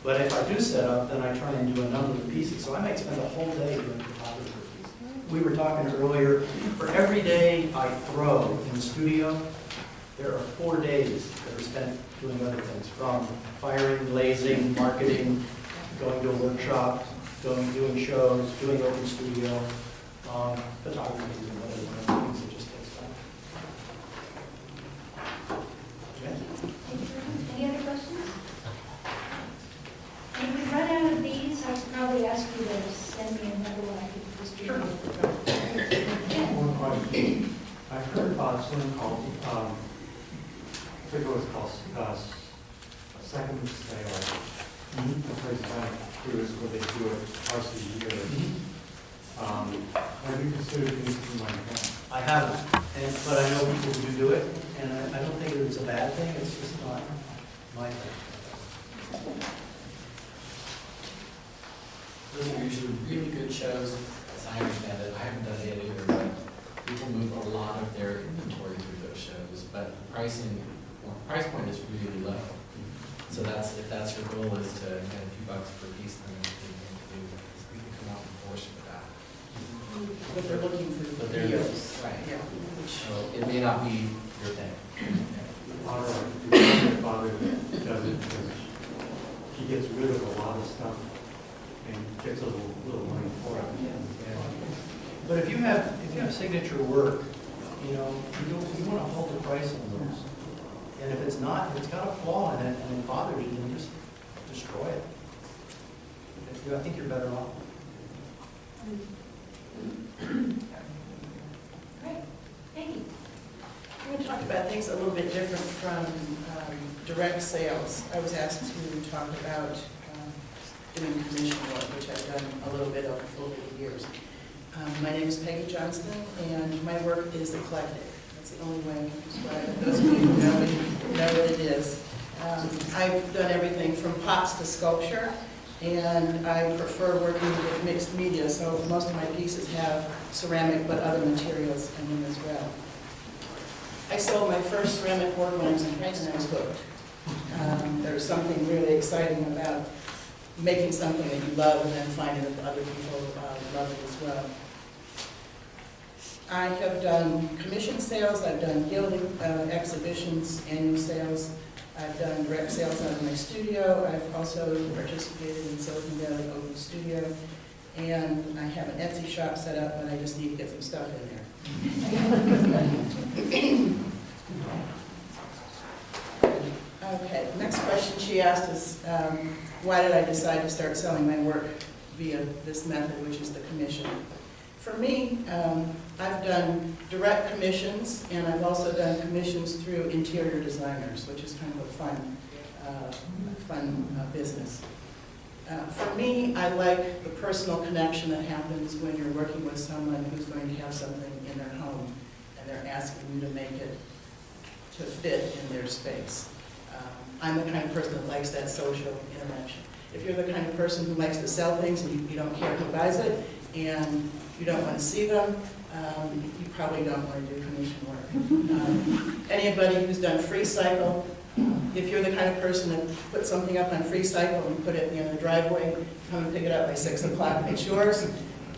But if I do set up, then I try and do a number of pieces. So I might spend a whole day doing photography. We were talking earlier, for every day I throw in the studio, there are 4 days that are spent doing other things, from firing, glazing, marketing, going to a workshop, doing shows, doing open studio, photography is another one of the things that just takes time. Okay. Any other questions? If we run out of these, I'll probably ask you to send me another one I could distribute. One question. I heard about something called, I forget what it's called, second sale. The place I do is where they do it twice a year. Have you considered doing something like that? I haven't, but I know people who do it, and I don't think it's a bad thing, it's just not my thing. Those are usually really good shows, as I understand it. I haven't done it either, but people move a lot of their inventory through those shows, but price point is really low. So if that's your goal is to get a few bucks per piece, then we can come out and force for that. But they're looking for But they're, deals. right. Yeah. So it may not be your thing. All right, my father does it because he gets rid of a lot of stuff and gets a little money for it. But if you have signature work, you want to hold the price on those. And if it's not, if it's got a flaw in it and it bothers you, then just destroy it. I think you're better off. Great, thank you. We're going to talk about things a little bit different from direct sales. I was asked to talk about doing commission work, which I've done a little bit over the years. My name is Peggy Johnston, and my work is eclectic. That's the only way I can describe it. Those of you who know what it is. I've done everything from pots to sculpture, and I prefer working with mixed media, so most of my pieces have ceramic but other materials in them as well. I sold my first ceramic work when I was in high school and I was hooked. There was something really exciting about making something that you love and then finding that other people love it as well. I have done commission sales, I've done gilding exhibitions, annual sales, I've done direct sales out of my studio, I've also participated in Silicon Valley Open Studio, and I have an Etsy shop set up, but I just need to get some stuff in there. Okay, next question she asked is, why did I decide to start selling my work via this method, which is the commission? For me, I've done direct commissions, and I've also done commissions through interior designers, which is kind of a fun business. For me, I like the personal connection that happens when you're working with someone who's going to have something in their home, and they're asking you to make it to fit in their space. I'm the kind of person that likes that social interaction. If you're the kind of person who likes to sell things and you don't care who buys it, and you don't want to see them, you probably don't want to do commission work. Anybody who's done free cycle, if you're the kind of person that puts something up on free cycle and put it at the end of the driveway, come and pick it up by 6 o'clock and it's yours,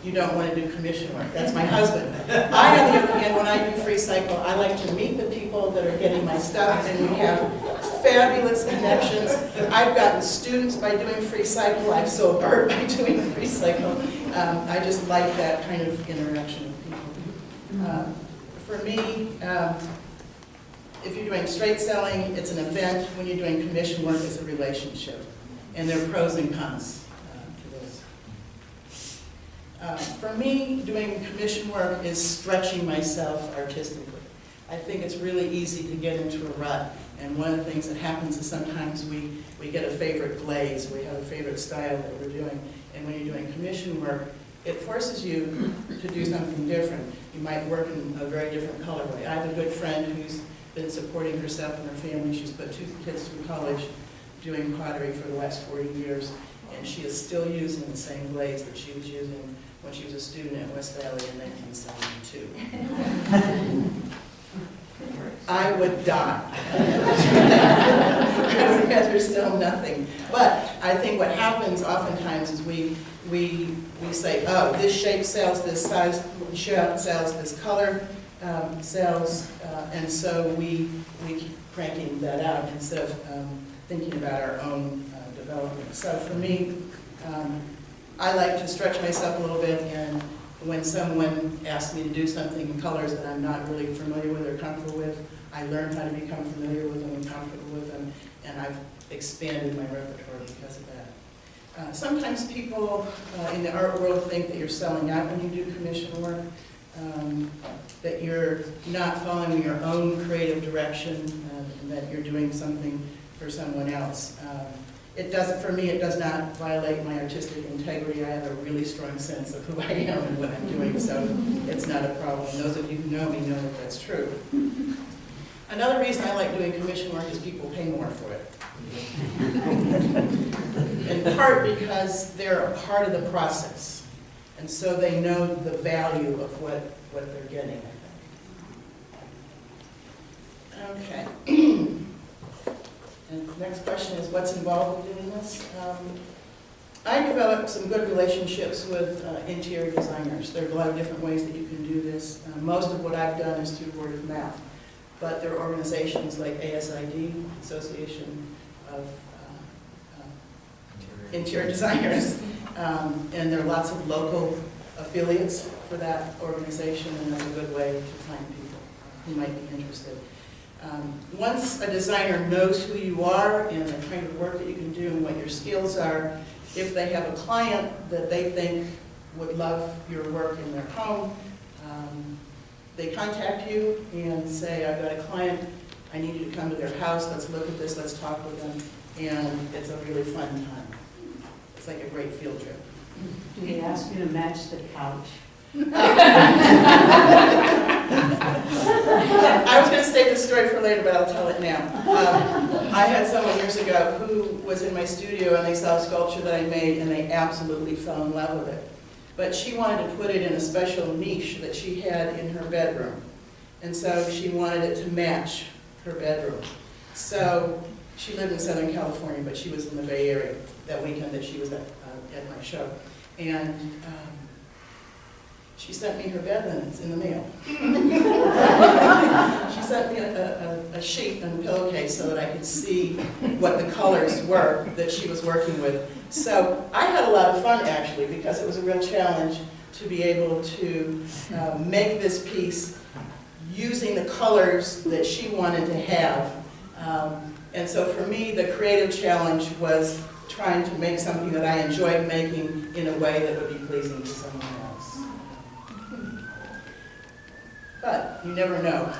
you don't want to do commission work. That's my husband. I, on the other hand, when I do free cycle, I like to meet the people that are getting my stuff, and we have fabulous connections. I've gotten students by doing free cycle. I've sold art by doing free cycle. I just like that kind of interaction with people. For me, if you're doing straight selling, it's an event. When you're doing commission work, it's a relationship. And there are pros and cons to this. For me, doing commission work is stretching myself artistically. I think it's really easy to get into a rut. And one of the things that happens is sometimes we get a favorite glaze, we have a favorite style that we're doing. And when you're doing commission work, it forces you to do something different. You might work in a very different colorway. I have a good friend who's been supporting herself and her family. She's put 2 kids through college doing pottery for the last 40 years, and she is still using the same glaze that she was using when she was a student at West Valley in 1972. I would die. I would rather sell nothing. But I think what happens oftentimes is we say, oh, this shape sells, this size sells, this color sells, and so we keep cranking that out instead of thinking about our own development. So for me, I like to stretch myself a little bit, and when someone asks me to do something in colors that I'm not really familiar with or comfortable with, I learn how to become familiar with them and comfortable with them, and I've expanded my repertoire because of that. Sometimes people in the art world think that you're selling out when you do commission work, that you're not following your own creative direction, and that you're doing something for someone else. It doesn't, for me, it does not violate my artistic integrity. I have a really strong sense of who I am and what I'm doing, so it's not a problem. Those of you who know me know that that's true. Another reason I like doing commission work is people pay more for it. In part because they're a part of the process, and so they know the value of what they're getting, I think. Okay. And the next question is, what's involved in doing this? I developed some good relationships with interior designers. There are a lot of different ways that you can do this. Most of what I've done is through word of mouth. But there are organizations like ASID, Association of Interior Designers, and there are lots of local affiliates for that organization, and that's a good way to find people who might be interested. Once a designer knows who you are and the kind of work that you can do and what your skills are, if they have a client that they think would love your work in their home, they contact you and say, I've got a client, I need you to come to their house, let's look at this, let's talk with them, and it's a really fun time. It's like a great field trip. Do they ask you to match the couch? I was going to save this story for later, but I'll tell it now. I had someone years ago who was in my studio, and they saw a sculpture that I made, and they absolutely fell in love with it. But she wanted to put it in a special niche that she had in her bedroom. And so she wanted it to match her bedroom. So she lived in Southern California, but she was in the Bay Area that weekend that she was at my show. And she sent me her bed linens in the mail. She sent me a sheet and a pillowcase so that I could see what the colors were that she was working with. So I had a lot of fun, actually, because it was a real challenge to be able to make this piece using the colors that she wanted to have. And so for me, the creative challenge was trying to make something that I enjoyed making in a way that would be pleasing to someone else. But you never know.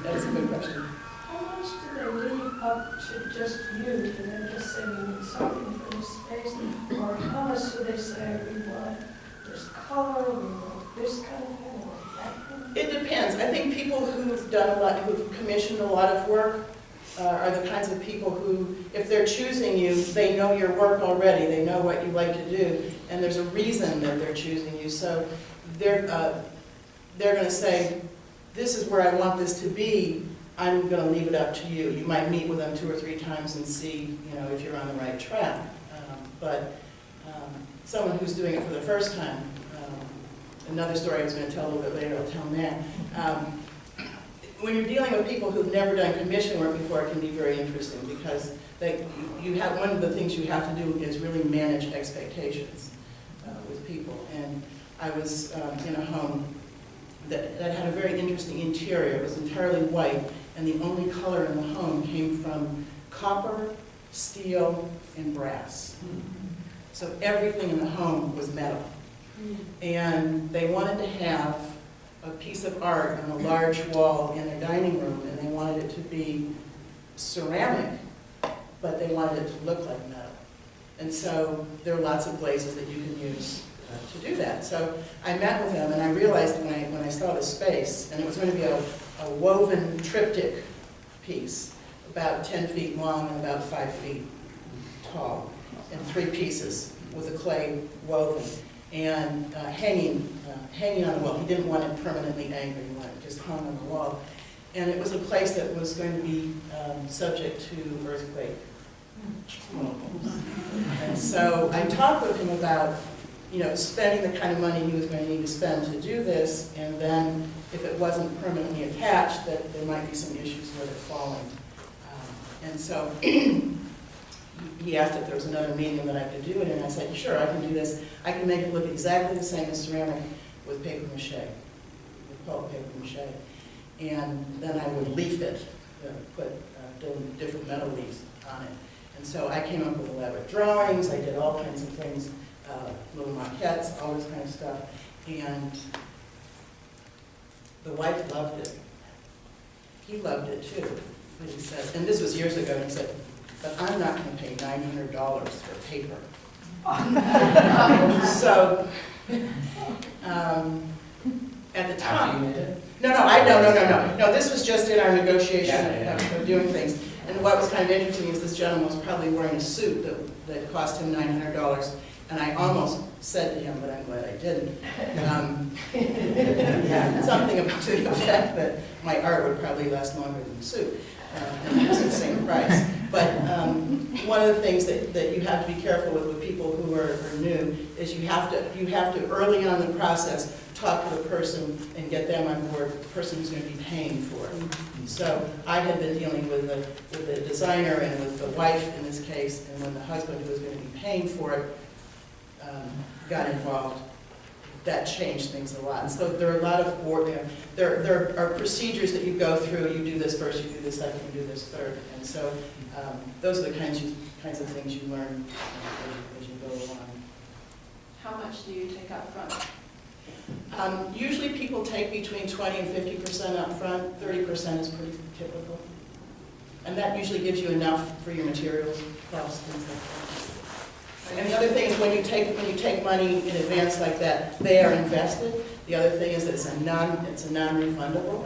That's a good question. How much do they leave up to just you, and then just say we need something for this space? Or how much do they say we want this color, we want this kind of thing, or that kind of thing? It depends. I think people who've done a lot, who've commissioned a lot of work are the kinds of people who, if they're choosing you, they know your work already, they know what you like to do, and there's a reason that they're choosing you. So they're going to say, this is where I want this to be, I'm going to leave it up to you. You might meet with them 2 or 3 times and see, if you're on the right track. But someone who's doing it for the first time, another story I was going to tell a little bit later, I'll tell now. When you're dealing with people who've never done commission work before, it can be very interesting because one of the things you have to do is really manage expectations with people. And I was in a home that had a very interesting interior. It was entirely white, and the only color in the home came from copper, steel, and brass. So everything in the home was metal. And they wanted to have a piece of art on a large wall in their dining room, and they wanted it to be ceramic, but they wanted it to look like metal. And so there are lots of glazes that you can use to do that. So I met with them, and I realized when I saw the space, and it was going to be a woven triptych piece, about 10 feet long and about 5 feet tall, in 3 pieces with a clay woven, and hanging on the wall. He didn't want it permanently anchored, he wanted it just hung on the wall. And it was a place that was going to be subject to earthquake. And so I talked with him about spending the kind of money he was going to need to spend to do this, and then if it wasn't permanently attached, that there might be some issues with it falling. And so he asked if there was another medium that I could do it, and I said, sure, I can do this. I can make it look exactly the same as ceramic with paper mache, with pulp paper mache. And then I would leaf it, put different metal leaves on it. And so I came up with elaborate drawings, I did all kinds of things, little maquettes, all this kind of stuff. And the wife loved it. He loved it too. And he said, and this was years ago, and he said, but I'm not going to pay $900 for paper. So, at the time, no, this was just in our negotiation of doing things. And what was kind of interesting is this gentleman was probably wearing a suit that cost him $900. And I almost said to him, but I'm glad I didn't, something about the effect that my art would probably last longer than the suit. And it was the same price. But one of the things that you have to be careful with people who are new is you have to early on in the process talk to the person and get them on board, the person who's going to be paying for it. So I had been dealing with the designer and with the wife in this case, and when the husband who was going to be paying for it got involved, that changed things a lot. So there are a lot of there are procedures that you go through. You do this first, you do this second, you do this third, and so those are the kinds of things you learn as you go along. How much do you take up front? Usually people take between 20 and 50% up front. 30% is pretty typical, and that usually gives you enough for your materials costs and things like that. And the other thing is when you take money in advance like that, they are invested. The other thing is that it's a non-refundable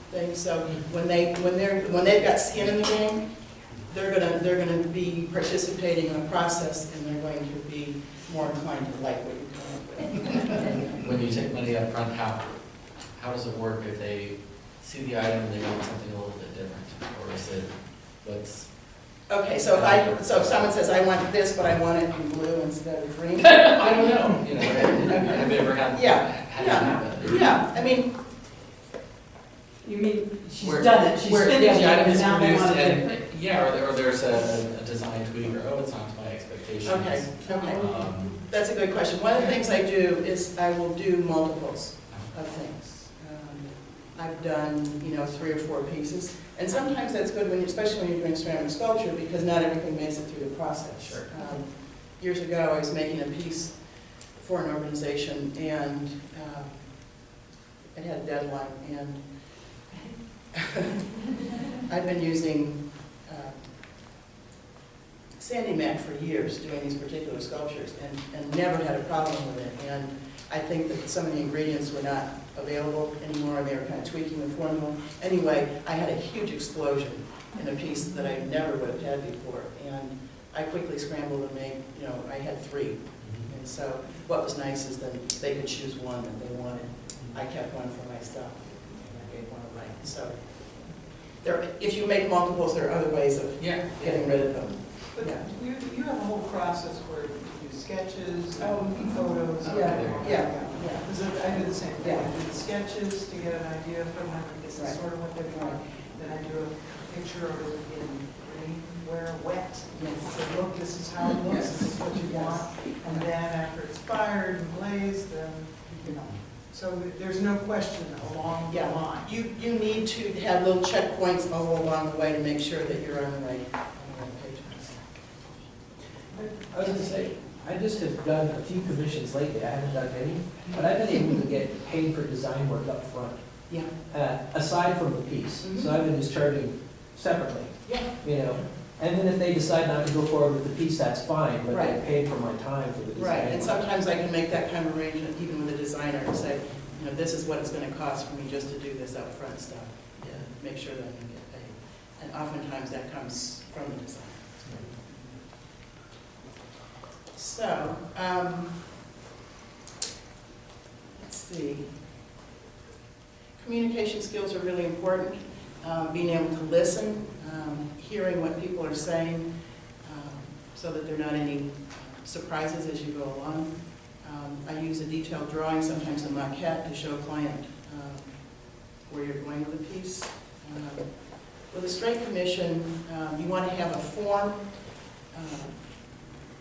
thing. So when they've got skin in the game, they're gonna be participating in the process, and they're going to be more inclined to like what you come up with. When you take money up front, how does it work if they see the item and they want something a little bit different, or is it what's? Okay, so if someone says, I want this, but I want it in blue instead of green. I don't know. Have you ever had that happen? Yeah, I mean. You mean, she's Where- done it, she's where, finished yeah, it, the item and is now they produced want and, it. yeah, or there's a design tweak, or it's not to my expectations. Okay. That's a good question. One of the things I do is I will do multiples of things. I've done, 3 or 4 pieces. And sometimes that's good, especially when you're doing ceramic sculpture, because not everything makes it through the process. Sure. Years ago, I was making a piece for an organization, and it had a deadline, and I've been using Sandy Mac for years doing these particular sculptures, and never had a problem with it. And I think that some of the ingredients were not available anymore, and they were kind of tweaking the formula. Anyway, I had a huge explosion in a piece that I never would have had before, and I quickly scrambled and made, I had 3. And so what was nice is that they could choose one that they wanted. I kept one for myself, and I gave one away. So if you make multiples, there are other ways of getting rid of them. But Yeah. you have a whole process where you do sketches, Oh, photos. Yeah. Because I do the same thing. I do the sketches to get an idea from them, this is Right. sort of what they want. Then I do a picture of it in rain, where wet. Yes. So look, this is how it looks, this is what you want. And then after it's fired and glazed, then, so there's no question along the Yeah. line. You need to have little checkpoints all along the way to make sure that you're on the right page. I was gonna say, I just have done a few commissions lately, I haven't done many, but I've been able to get paid for design work up front, Yeah. aside from the piece. So I've been just charging separately, Yeah. And then if they decide not to go forward with the piece, that's fine, but they Right. paid for my time for the design. Right, and work. sometimes I can make that kind of arrangement even with a designer and say, this is what it's going to cost for me just to do this upfront stuff. Make sure that I can get paid. And oftentimes that comes from the designer. So, let's see. Communication skills are really important. Being able to listen, hearing what people are saying, so that there are not any surprises as you go along. I use a detailed drawing, sometimes a maquette, to show a client where you're going with a piece. With a straight commission, you want to have a form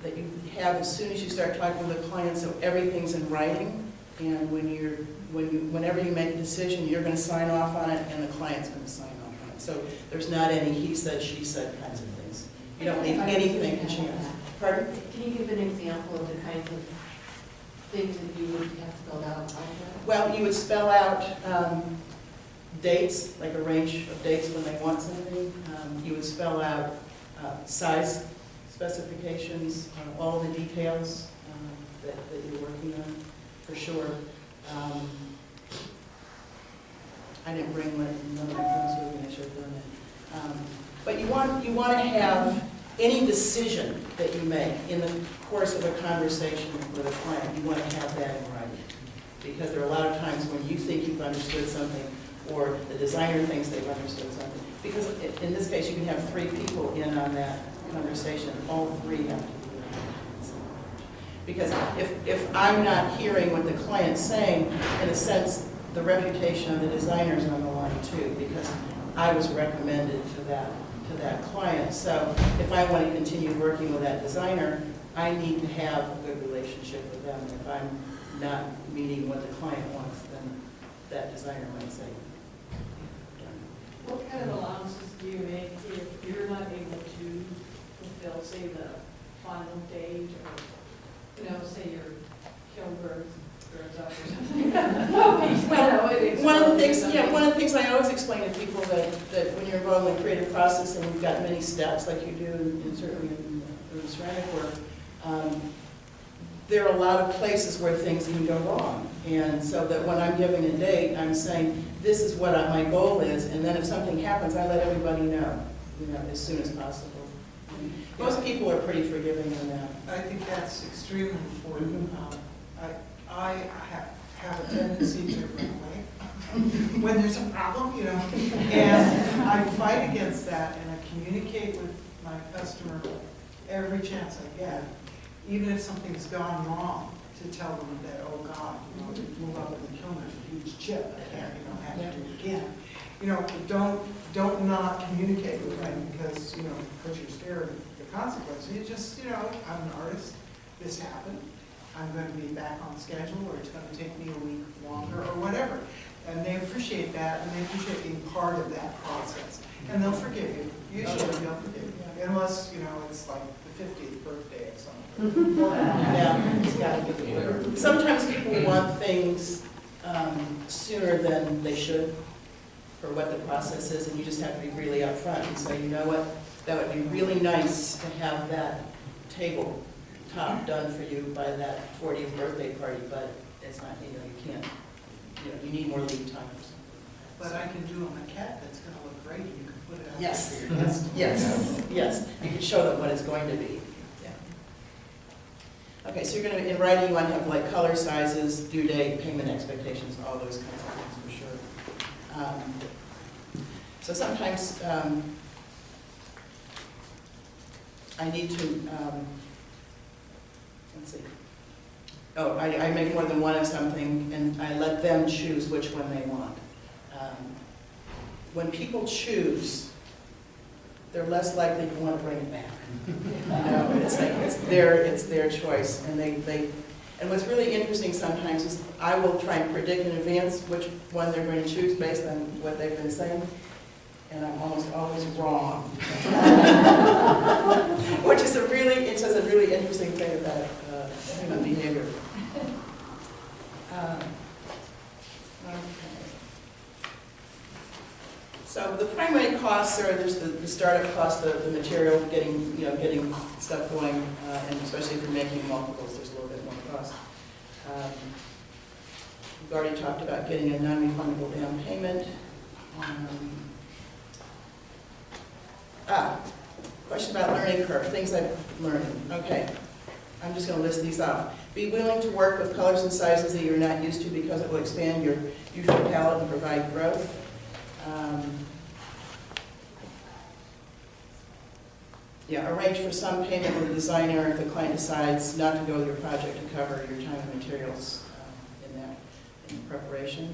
that you have as soon as you start talking with the client, so everything's in writing. And whenever you make a decision, you're going to sign off on it, and the client's going to sign off on it. So there's not any he said, she said kinds of things. You don't leave anything to chance. Pardon? Can you give an example of the kinds of things that you would have spelled out? Well, you would spell out dates, like a range of dates when they want something. You would spell out size specifications, all the details that you're working on, for sure. I didn't bring none of my friends with me, I should have done that. But you want to have any decision that you make in the course of a conversation with a client, you want to have that in writing. Because there are a lot of times when you think you've understood something, or the designer thinks they've understood something. Because in this case, you can have 3 people in on that conversation, all 3 have to be there. Because if I'm not hearing what the client's saying, in a sense, the reputation of the designer's on the line too, because I was recommended to that client. So if I want to continue working with that designer, I need to have a good relationship with them. If I'm not meeting what the client wants, then that designer might say. What kind of allowances do you make if you're not able to fulfill, say, the final date, or, say your Kilburg grows up or something? One of the things I always explain to people that when you're involved in the creative process and you've got many steps like you do, and certainly in ceramic work, there are a lot of places where things can go wrong. And so that when I'm giving a date, I'm saying, this is what my goal is, and then if something happens, I let everybody know, as soon as possible. Most people are pretty forgiving on that. I think that's extremely important. I have a tendency to run away when there's a problem, and I fight against that, and I communicate with my customer every chance I get, even if something's gone wrong, to tell them that, oh God, to move up in the kiln, there's a huge chip, I can't, have to do it again. Don't not communicate with them because you're scared of the consequences. You just, I'm an artist, this happened, I'm going to be back on schedule, or it's going to take me a week longer, or whatever. And they appreciate that, and they appreciate being part of that process. And they'll forgive you, usually they'll forgive you, unless, it's like the 50th birthday or something. Yeah, it's gotta give it away. Sometimes people want things sooner than they should for what the process is, and you just have to be really upfront and say, you know what, that would be really nice to have that table top done for you by that 40th birthday party, but it's not, you can't, you need more lead time or something. But I can do a maquette that's gonna look great, and you can put it out. Yes, there for your guests. yes. You can show them what it's going to be. Yeah. Okay, so you're going to, in writing, you want to have like color, sizes, due date, payment expectations, all those kinds of things for sure. So sometimes I need to, let's see. Oh, I make more than one of something, and I let them choose which one they want. When people choose, they're less likely to want to bring it back. It's like it's their choice, and and what's really interesting sometimes is I will try and predict in advance which one they're going to choose based on what they've been saying, and I'm almost always wrong. Which is a really interesting thing about human behavior. Okay. So the primary costs are there's the startup cost, the material, getting stuff going, and especially if you're making multiples, there's a little bit more cost. We've already talked about getting a non-refundable down payment. Question about learning curve, things I've learned. Okay, I'm just going to list these off. Be willing to work with colors and sizes that you're not used to because it will expand your usual palette and provide growth. Arrange for some payment with the designer if the client decides not to go with your project to cover your time and materials in preparation.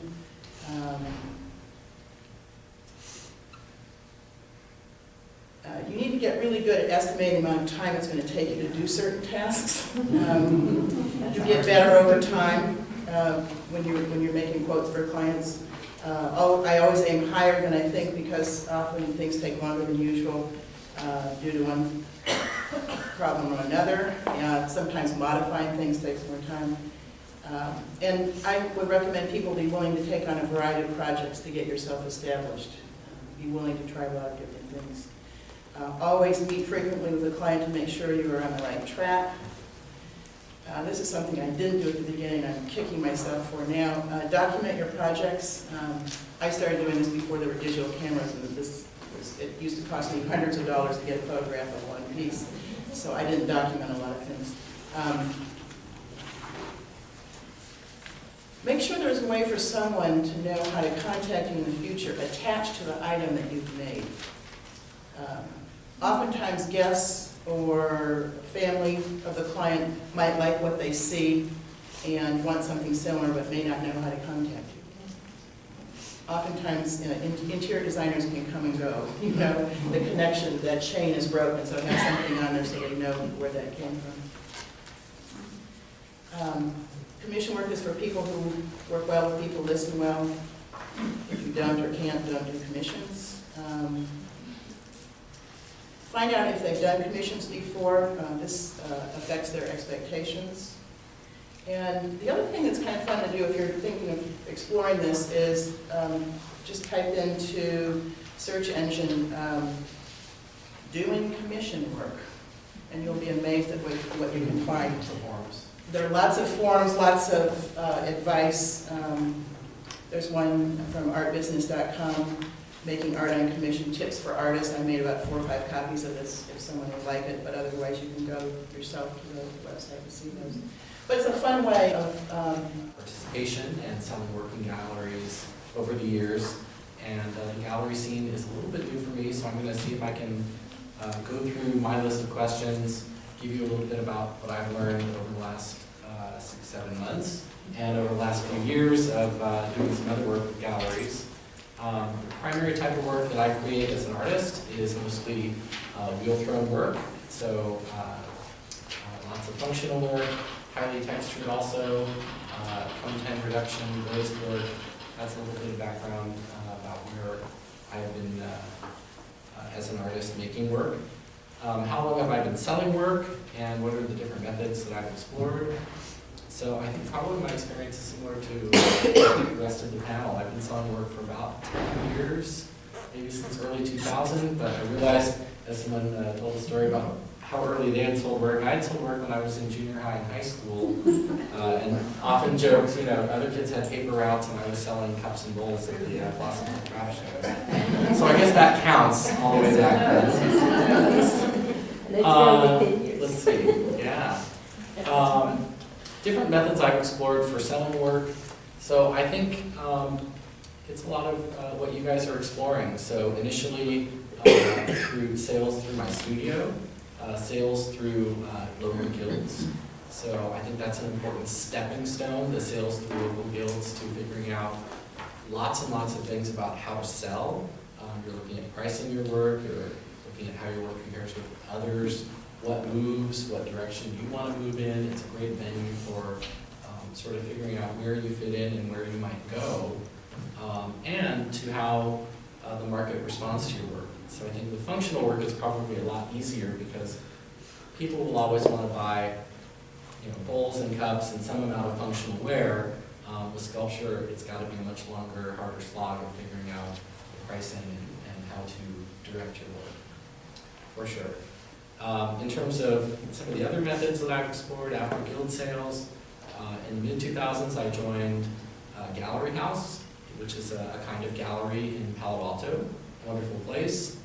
You need to get really good at estimating the amount of time it's going to take you to do certain tasks. You get better over time when you're making quotes for clients. I always aim higher than I think because often things take longer than usual due to one problem or another. Sometimes modifying things takes more time. And I would recommend people be willing to take on a variety of projects to get yourself established. Be willing to try a lot of different things. Always meet frequently with the client to make sure you are on the right track. This is something I didn't do at the beginning, I'm kicking myself for now. Document your projects. I started doing this before there were digital cameras, and it used to cost me hundreds of dollars to get a photograph of one piece, so I didn't document a lot of things. Make sure there's a way for someone to know how to contact you in the future attached to the item that you've made. Oftentimes guests or family of the client might like what they see and want something similar but may not know how to contact you. Oftentimes interior designers can come and go. The connection, that chain is broken, so have something on there so they know where that came from. Commission work is for people who work well with people, listen well. If you don't or can't, don't do commissions. Find out if they've done commissions before. This affects their expectations. And the other thing that's kind of fun to do if you're thinking of exploring this is just type into search engine doing commission work, and you'll be amazed at what you can find. There are lots of forums, lots of advice. There's one from artbusiness.com, making art on commission, tips for artists. I made about 4 or 5 copies of this if someone would like it, but otherwise you can go yourself to the website to see those. But it's a fun way of participation and selling work in galleries over the years. And the gallery scene is a little bit new for me, so I'm going to see if I can go through my list of questions, give you a little bit about what I've learned over the last 6-7 months, and over the last few years of doing some other work with galleries. The primary type of work that I create as an artist is mostly wheel-thrown work, so lots of functional work, highly textured also, content production, glazed work, that's a little bit of background about where I have been as an artist making work. How long have I been selling work, and what are the different methods that I've explored? So I think probably my experience is similar to the rest of the panel. I've been selling work for about 10 years, maybe since early 2000, but I realized, as someone told a story about how early they had sold work. I had sold work when I was in junior high and high school, and often joked, other kids had paper routes and I was selling cups and bowls at the Blossom craft shows. So I guess that counts all the way back then. Let's see, yeah. Different methods I've explored for selling work. So I think it's a lot of what you guys are exploring. So initially through sales through my studio, sales through local guilds. So I think that's an important stepping stone, the sales through local guilds, to figuring out lots and lots of things about how to sell. You're looking at pricing your work, you're looking at how your work compares with others, what moves, what direction you want to move in. It's a great venue for sort of figuring out where you fit in and where you might go, and to how the market responds to your work. So I think the functional work is probably a lot easier because people will always want to buy, bowls and cups and some amount of functional wear. With sculpture, it's got to be a much longer, harder slog of figuring out the pricing and how to direct your work, for sure. In terms of some of the other methods that I've explored after guild sales, in the mid-2000s I joined Gallery House, which is a kind of gallery in Palo Alto. Wonderful place.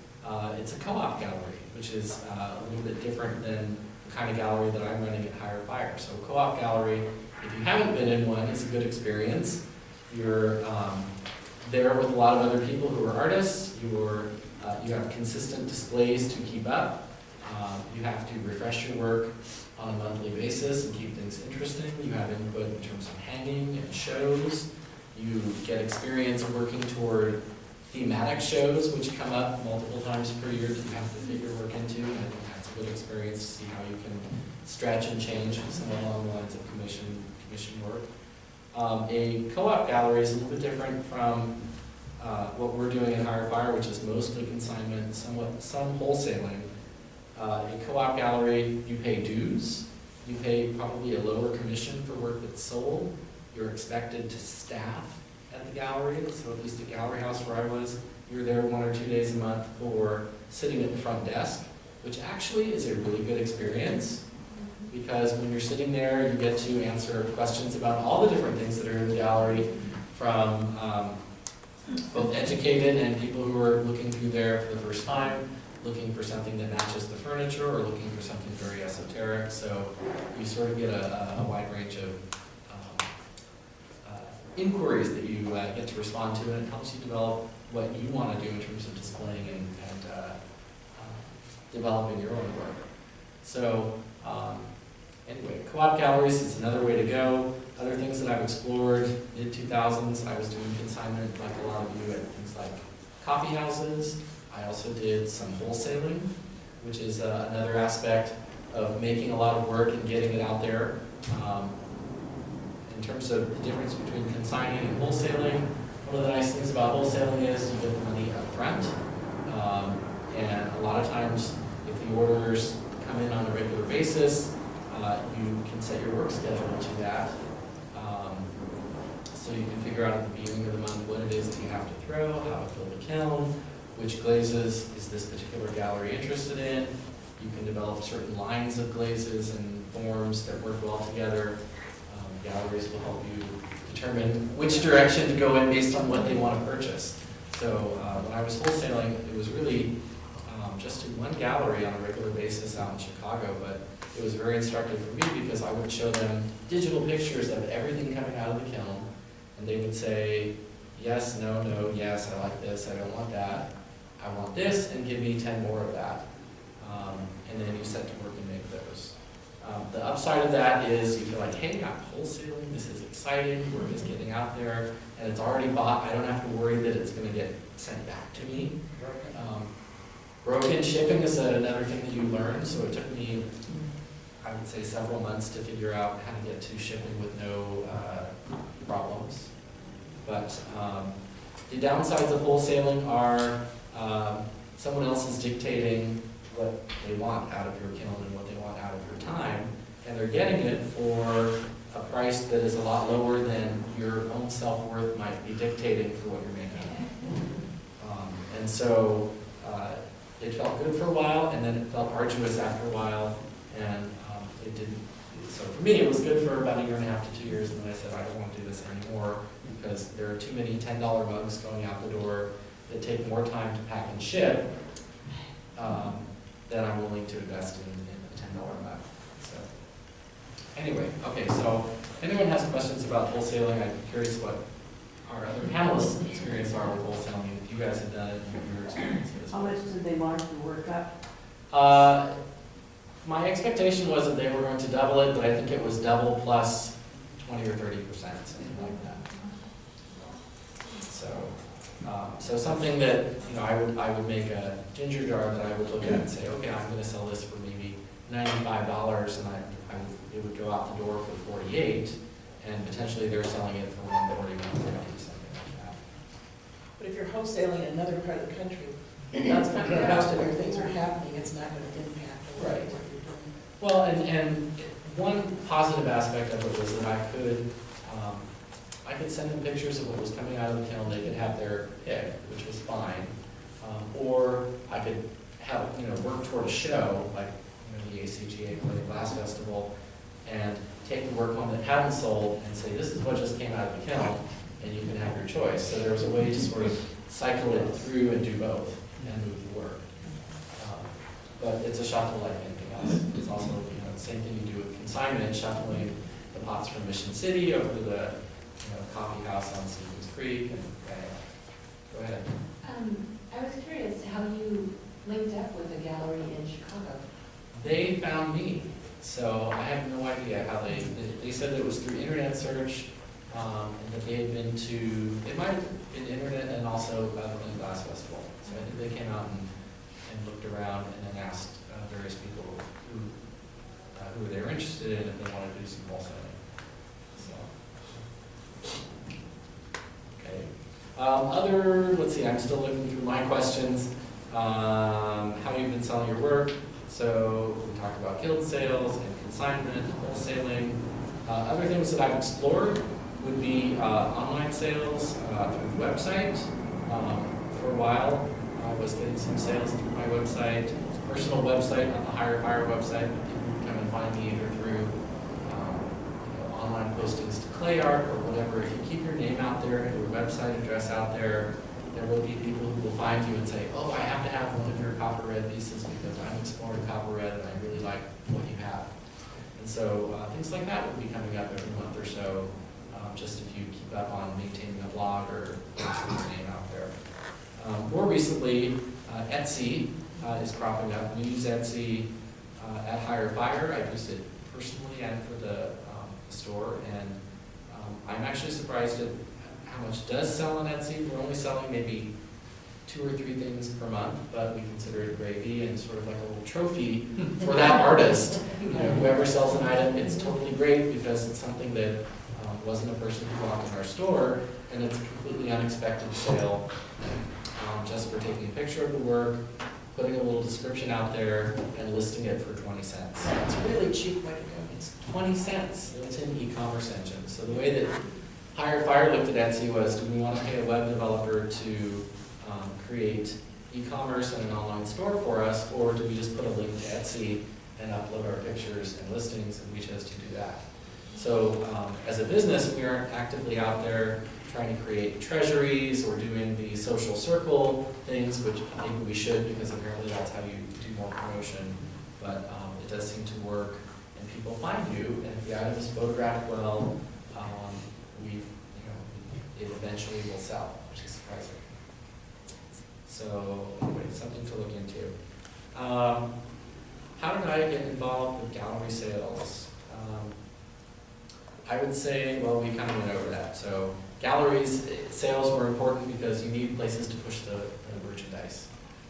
It's a co-op gallery, which is a little bit different than the kind of gallery that I'm running at Higher Fire. So co-op gallery, if you haven't been in one, it's a good experience. You're there with a lot of other people who are artists. You have consistent displays to keep up. You have to refresh your work on a monthly basis and keep things interesting. You have input in terms of hanging and shows. You get experience working toward thematic shows, which come up multiple times per year that you have to fit your work into. And I think that's a good experience to see how you can stretch and change somewhat along the lines of commission work. A co-op gallery is a little bit different from what we're doing in Higher Fire, which is mostly consignment, some wholesaling. A co-op gallery, you pay dues. You pay probably a lower commission for work that's sold. You're expected to staff at the gallery, so at least at Gallery House where I was, you were there 1 or 2 days a month for sitting at the front desk, which actually is a really good experience, because when you're sitting there, you get to answer questions about all the different things that are in the gallery, from both educated and people who are looking through there for the first time, looking for something that matches the furniture or looking for something very esoteric. So you sort of get a wide range of inquiries that you get to respond to, and it helps you develop what you want to do in terms of displaying and developing your own work. So anyway, co-op galleries is another way to go. Other things that I've explored, mid-2000s, I was doing consignment like a lot of you at things like coffee houses. I also did some wholesaling, which is another aspect of making a lot of work and getting it out there. In terms of the difference between consigning and wholesaling, one of the nice things about wholesaling is you get the money up front. And a lot of times, if the orders come in on a regular basis, you can set your work schedule to that. So you can figure out at the beginning of the month what it is that you have to throw, how to fill the kiln, which glazes is this particular gallery interested in. You can develop certain lines of glazes and forms that work well together. Galleries will help you determine which direction to go in based on what they want to purchase. So when I was wholesaling, it was really just in one gallery on a regular basis out in Chicago, but it was very instructive for me because I would show them digital pictures of everything coming out of the kiln, and they would say, yes, no, no, yes, I like this, I don't want that, I want this, and give me 10 more of that. And then you set to work and make those. The upside of that is you feel like, hey, I'm wholesaling, this is exciting, work is getting out there, and it's already bought. I don't have to worry that it's going to get sent back to me. Broken shipping is another thing that you learn, so it took me, I would say, several months to figure out how to get to shipping with no problems. But the downsides of wholesaling are someone else is dictating what they want out of your kiln and what they want out of your time, and they're getting it for a price that is a lot lower than your own self-worth might be dictating for what you're making. And so it felt good for a while, and then it felt arduous after a while, and it didn't. So for me, it was good for about 1.5 to 2 years, and then I said, I don't want to do this anymore, because there are too many $10 mugs going out the door that take more time to pack and ship than I'm willing to invest in a $10 mug. So anyway, okay, so if anyone has questions about wholesaling, I'm curious what our other panelists' experience are with wholesaling, if you guys have done it, and what your experience is. How much did they mark the work up? My expectation was that they were going to double it, but I think it was double plus 20 or 30%, something like that. So something that, you know, I would make a ginger jar that I would look at and say, okay, I'm going to sell this for maybe $95, and it would go out the door for $48, and potentially they're selling it for $140, $150, something like that. But if you're wholesaling in another part of the country, that's where most of your things are happening, it's not going to impact the way Right. what you're doing. Well, and one positive aspect of it was that I could send them pictures of what was coming out of the kiln. They could have their pick, which was fine. Or I could have, you know, work toward a show, like, you know, the ACGA Plate Glass Festival, and take the work home that hadn't sold and say, this is what just came out of the kiln, and you can have your choice. So there was a way to sort of cycle it through and do both and move the work. But it's a shuffle like anything else. It's also, you know, the same thing you do with consignment, shuffling the pots from Mission City over to the, you know, coffee house on Stevens Creek, and go ahead. I was curious how you linked up with a gallery in Chicago. They found me, so I have no idea how they said that it was through internet search, and that they had been to, it might have been internet and also the Plate Glass Festival. So I think they came out and looked around and then asked various people who they were interested in if they wanted to do some wholesaling. So, okay. Let's see, I'm still looking through my questions. How you've been selling your work. So we talked about guild sales and consignment, wholesaling. Other things that I've explored would be online sales through the website. For a while, I was getting some sales through my website, personal website, on the Hire Fire website. People would come and find me either through you know, online postings to clay art or whatever. If you keep your name out there and your website address out there, there will be people who will find you and say, oh, I have to have one of your copper red pieces because I'm exploring copper red and I really like what you have. And so things like that will be coming up every month or so, just if you keep up on maintaining a blog or putting your name out there. More recently, Etsy is cropping up. We use Etsy at Hire Fire. I've used it personally and for the store, and I'm actually surprised at how much does sell on Etsy. We're only selling maybe 2 or 3 things per month, but we consider it gravy and sort of like a little trophy for that artist. You know, whoever sells an item, it's totally great because it's something that wasn't a person who walked in our store, and it's a completely unexpected sale. Just for taking a picture of the work, putting a little description out there, and listing it for 20 cents. It's a really cheap way to go. It's 20 cents. It's an e-commerce engine. So the way that Hire Fire looked at Etsy was, do we want to pay a web developer to create e-commerce and an online store for us, or do we just put a link to Etsy and upload our pictures and listings, and we chose to do that. So as a business, we aren't actively out there trying to create treasuries or doing the social circle things, which maybe we should because apparently that's how you do more promotion. But it does seem to work, and people find you, and if the item is photographed well, it eventually will sell, which is surprising. So anyway, something to look into. How did I get involved with gallery sales? I would say, well, we kind of went over that. So galleries sales were important because you need places to push the merchandise.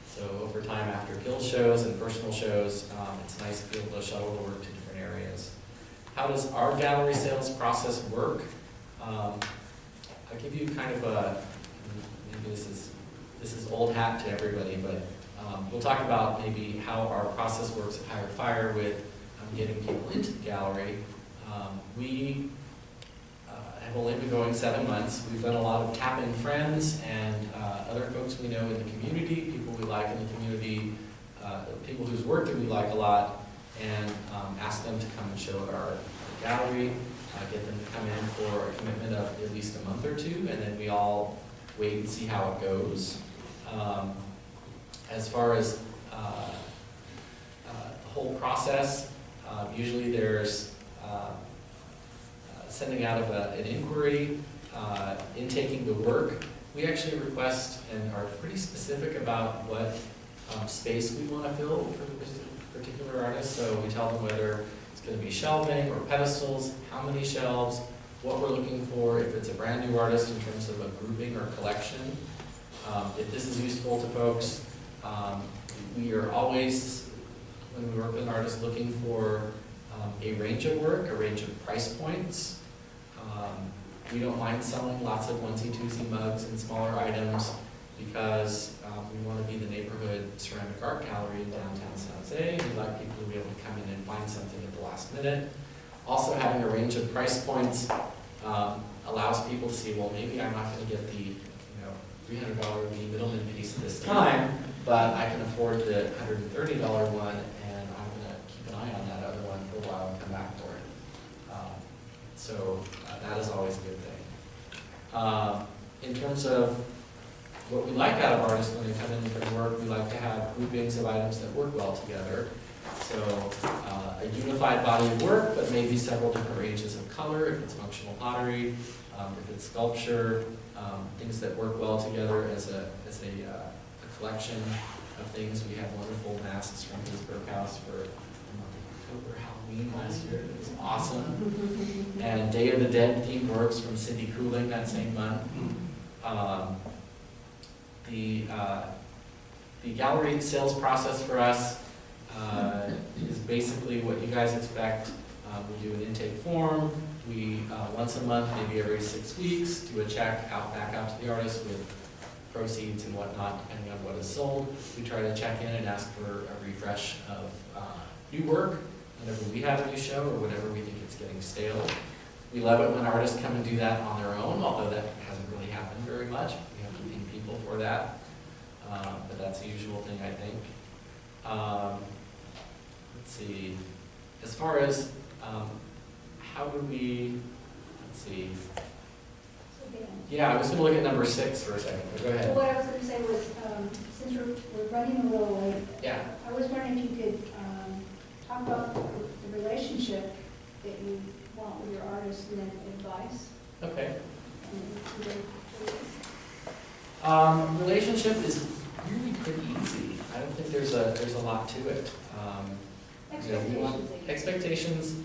So over time, after guild shows and personal shows, it's nice to be able to shuttle the work to different areas. How does our gallery sales process work? I'll give you kind of a, maybe this is old hat to everybody, but we'll talk about maybe how our process works at Hire Fire with getting people into the gallery. We have only been going 7 months. We've done a lot of tapping friends and other folks we know in the community, people we like in the community, people whose work that we like a lot, and ask them to come and show at our gallery, get them to come in for a commitment of at least a month or two, and then we all wait and see how it goes. As far as the whole process, usually there's sending out of an inquiry, intaking the work. We actually request and are pretty specific about what space we want to fill for the particular artist. So we tell them whether it's going to be shelving or pedestals, how many shelves, what we're looking for, if it's a brand new artist in terms of a grouping or collection. If this is useful to folks, we are always, when we work with an artist, looking for a range of work, a range of price points. We don't mind selling lots of onesie-twosie mugs and smaller items because we want to be the neighborhood ceramic art gallery in downtown San Jose. We like people to be able to come in and find something at the last minute. Also, having a range of price points allows people to see, well, maybe I'm not going to get the $300 Middleman piece this time, but I can afford the $130 one, and I'm going to keep an eye on that other one for a while and come back for it. So that is always a good thing. In terms of what we like out of artists when they come in for work, we like to have groupings of items that work well together. So a unified body of work, but maybe several different ranges of color, if it's functional pottery, if it's sculpture, things that work well together as a collection of things. We had wonderful masks from his Burkhouse for October Halloween last year. It was awesome. And Day of the Dead themed works from Cindy Cooling that same month. The gallery sales process for us is basically what you guys expect. We do an intake form. We, once a month, maybe every 6 weeks, do a check back out to the artist with proceeds and whatnot, depending on what is sold. We try to check in and ask for a refresh of new work whenever we have a new show or whenever we think it's getting stale. We love it when artists come and do that on their own, although that hasn't really happened very much. We have to pay people for that, but that's a usual thing, I think. Let's see. As far as how do we, let's see. So Dan, Yeah, I was going to look at number 6 for a second, but go well, ahead. what I was going to say was, since we're running a little late, Yeah. I was wondering if you could talk about the relationship that you want with your artists and then advice. Okay. And Relationship is really pretty easy. I don't think there's a lot to it. We want expectations.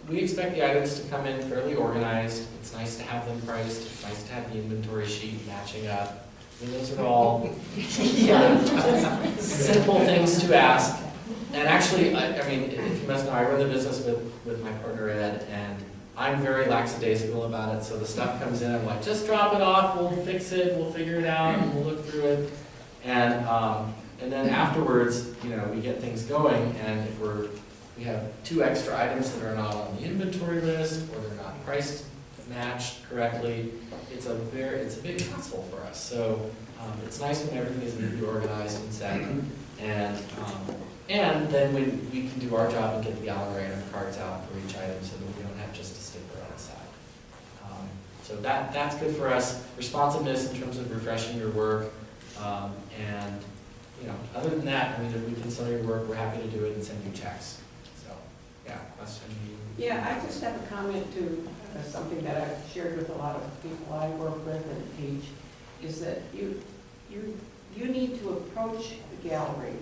We expect the items to come in fairly organized. It's nice to have them priced. It's nice to have the inventory sheet matching up. I mean, those are all simple things to ask. And actually, I mean, if you must know, I run the business with my partner Ed, and I'm very lackadaisical about it. So the stuff comes in, I'm like, just drop it off. We'll fix it. We'll figure it out. And we'll look through it. And then afterwards, we get things going. And if we have 2 extra items that are not on the inventory list or they're not priced matched correctly, it's a big hassle for us. So it's nice when everything is neatly organized and set, and then when we can do our job and get the gallery item cards out for each item so that we don't have just a sticker on the side. So that's good for us. Responsiveness in terms of refreshing your work, and other than that, I mean, if we can sell your work, we're happy to do it and send you checks. So, yeah, question. Yeah, I just have a comment to something that I've shared with a lot of people I work with and teach, is that you need to approach the gallery.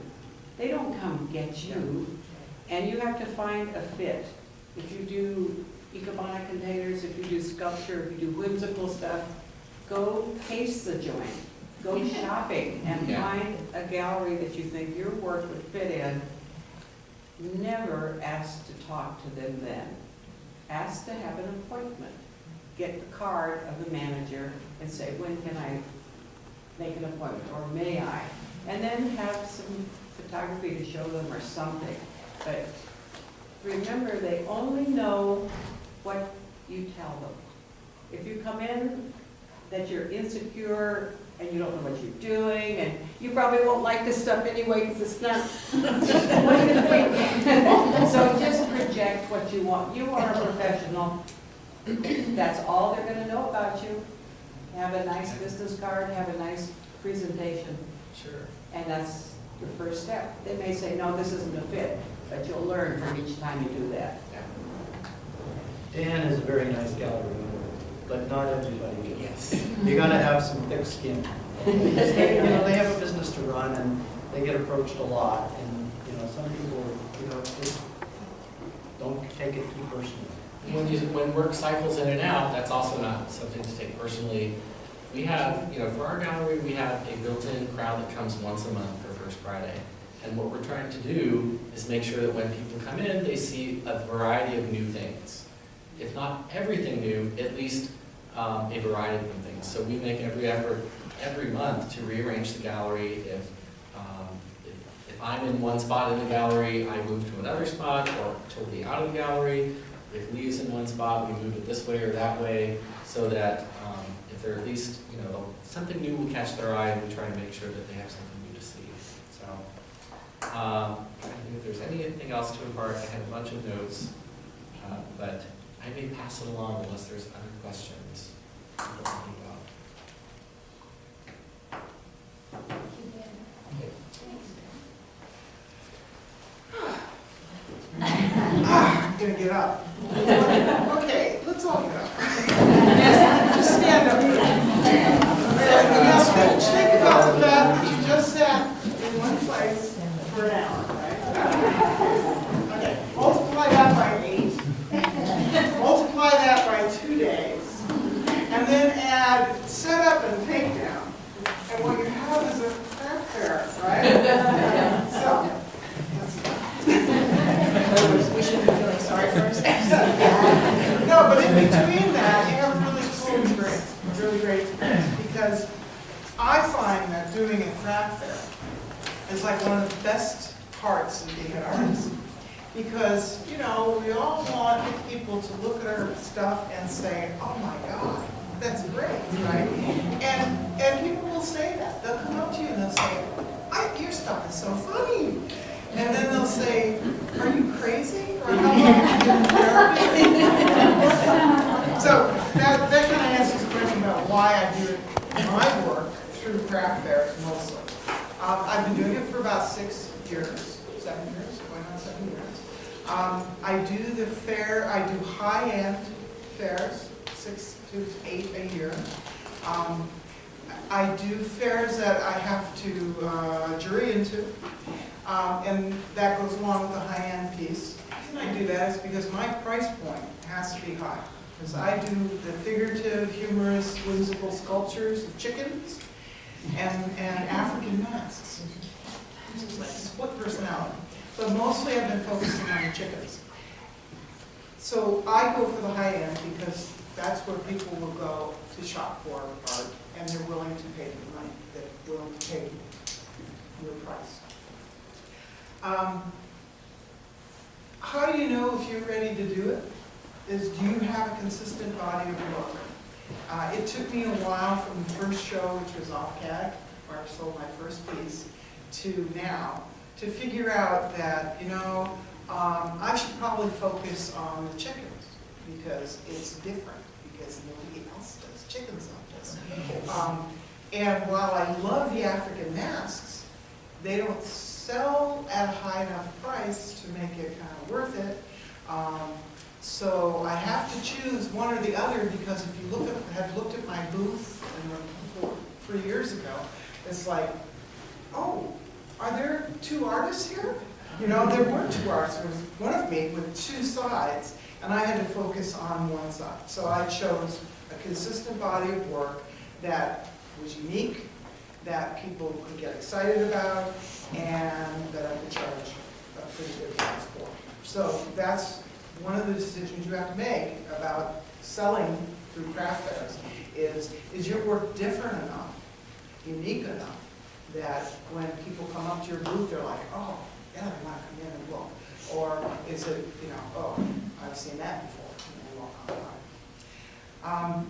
They don't come get you, and you have to find a fit. If you do Ikebana containers, if you do sculpture, if you do whimsical stuff, go taste the joint. Go shopping and find a gallery that you think your work would fit in. Never ask to talk to them then. Ask to have an appointment. get the card of the manager and say, when can I make an appointment, or may I? And then have some photography to show them or something. But remember, they only know what you tell them. If you come in that you're insecure and you don't know what you're doing, and you probably won't like this stuff anyway because it's not what you think. So just project what you want. You are a professional. That's all they're gonna know about you. Have a nice business card, have a nice presentation, Sure. and that's your first step. They may say, no, this isn't a fit, but you'll learn from each time you do that. Dan is a very nice gallery owner, but not everybody is. Yes. You gotta have some thick skin. Because they, they have a business to run and they get approached a lot, and, some people, just don't take it too personally. When work cycles in and out, that's also not something to take personally. We have, for our gallery, we have a built-in crowd that comes once a month for First Friday. And what we're trying to do is make sure that when people come in, they see a variety of new things. If not everything new, at least a variety of new things. So we make every effort every month to rearrange the gallery. If I'm in one spot in the gallery, I move to another spot or totally out of the gallery. If Lee's in one spot, we move it this way or that way, so that if they're at least, something new will catch their eye, and we try to make sure that they have something new to see. So, I think if there's anything else to impart, I had a bunch of notes, but I may pass it along unless there's other questions. I'm gonna get up. Okay, let's all get up. Just stand up. Now, think about the fact that you just sat in one place for an hour, right? Okay, multiply that by 8. Multiply that by 2 days. And then add setup and takedown. And what you have is a craft fair, right? So, We shouldn't be feeling sorry for ourselves. no, but in between that, you have really cool experience, really great experience, because I find that doing a craft fair is like one of the best parts of being an artist. Because, we all want people to look at our stuff and say, oh my God, that's great, right? And people will say that. They'll come up to you and they'll say, your stuff is so funny. And then they'll say, are you crazy? Or how long have you been in therapy? So that kind of answers the question about why I do my work through craft fairs mostly. I've been doing it for about 6 years, 7 years, going on 7 years. I do the fair, I do high-end fairs, 6 to 8 a year. I do fairs that I have to jury into. And that goes along with the high-end piece. The reason I do that is because my price point has to be high. Because I do the figurative, humorous, whimsical sculptures of chickens and African masks. It's like split personality. But mostly I've been focusing on the chickens. So I go for the high end because that's where people will go to shop for art, and they're willing to pay the money, they're willing to pay your price. How do you know if you're ready to do it? Do you have a consistent body of work? It took me a while from the first show, which was OVCAG, where I sold my first piece, to now, to figure out that, I should probably focus on the chickens, because it's different, because nobody else does chickens like this. And while I love the African masks, they don't sell at a high enough price to make it kind of worth it. So I have to choose one or the other, because if you had looked at my booth 3 years ago, it's like, oh, are there 2 artists here? There weren't 2 artists. There was one of me with 2 sides, and I had to focus on one side. So I chose a consistent body of work that was unique, that people could get excited about, and that I could charge a pretty good price for. So that's one of the decisions you have to make about selling through craft fairs is your work different enough, unique enough, that when people come up to your booth, they're like, oh, yeah, I want to come in and look. Or is it, oh, I've seen that before, and they walk on by.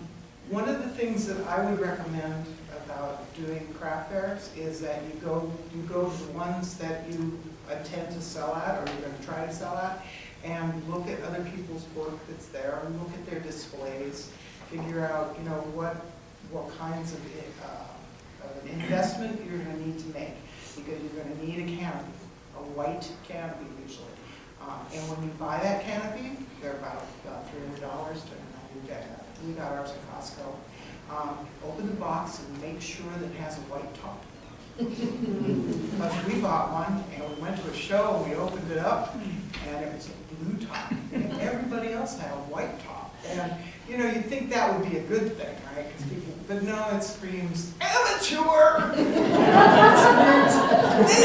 One of the things that I would recommend about doing craft fairs is that you go to the ones that you intend to sell at, or you're going to try to sell at, and look at other people's work that's there, and look at their displays, figure out, what kinds of an investment you're going to need to make, because you're going to need a canopy, a white canopy usually. And when you buy that canopy, they're about $300 to we got ours at Costco. Open the box and make sure that it has a white top. Because we bought one and we went to a show and we opened it up and it was a blue top and everybody else had a white top. And you'd think that would be a good thing, right? But no, it screams amateur. They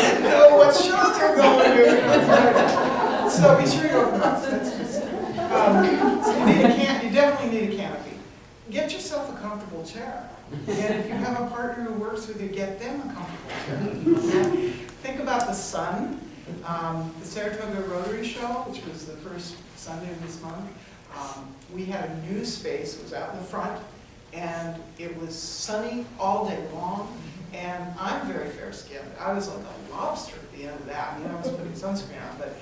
didn't know what show they're going to. So be sure you open the box. So you definitely need a canopy. Get yourself a comfortable chair. And if you have a partner who works with you, get them a comfortable chair. Think about the sun. The Saratoga Rotary Show, which was the first Sunday of this month, we had a new space. It was out in the front, and it was sunny all day long. And I'm very fair-skinned. I was like a lobster at the end of that. I was putting sunscreen on, but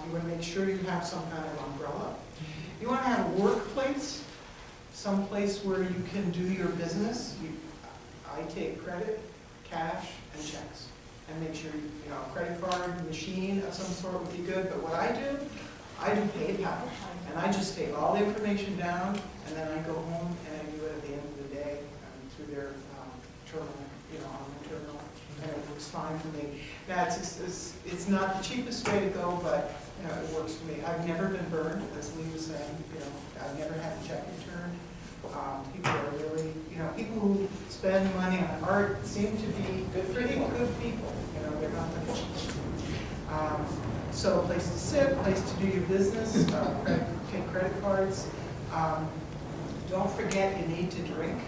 you want to make sure you have some kind of umbrella. You want to have a workplace, some place where you can do your business. I take credit, cash, and checks, and make sure a credit card machine of some sort would be good. But what I do PayPal, and I just take all the information down, and then I go home and I do it at the end of the day through their terminal, on the terminal, and it works fine for me. Now it's not the cheapest way to go, but it works for me. I've never been burned, as Lee was saying. I've never had a check returned. People are really, people who spend money on art seem to be pretty good people. They're not the cheap. So a place to sit, a place to do your business, take credit cards. Don't forget you need to drink.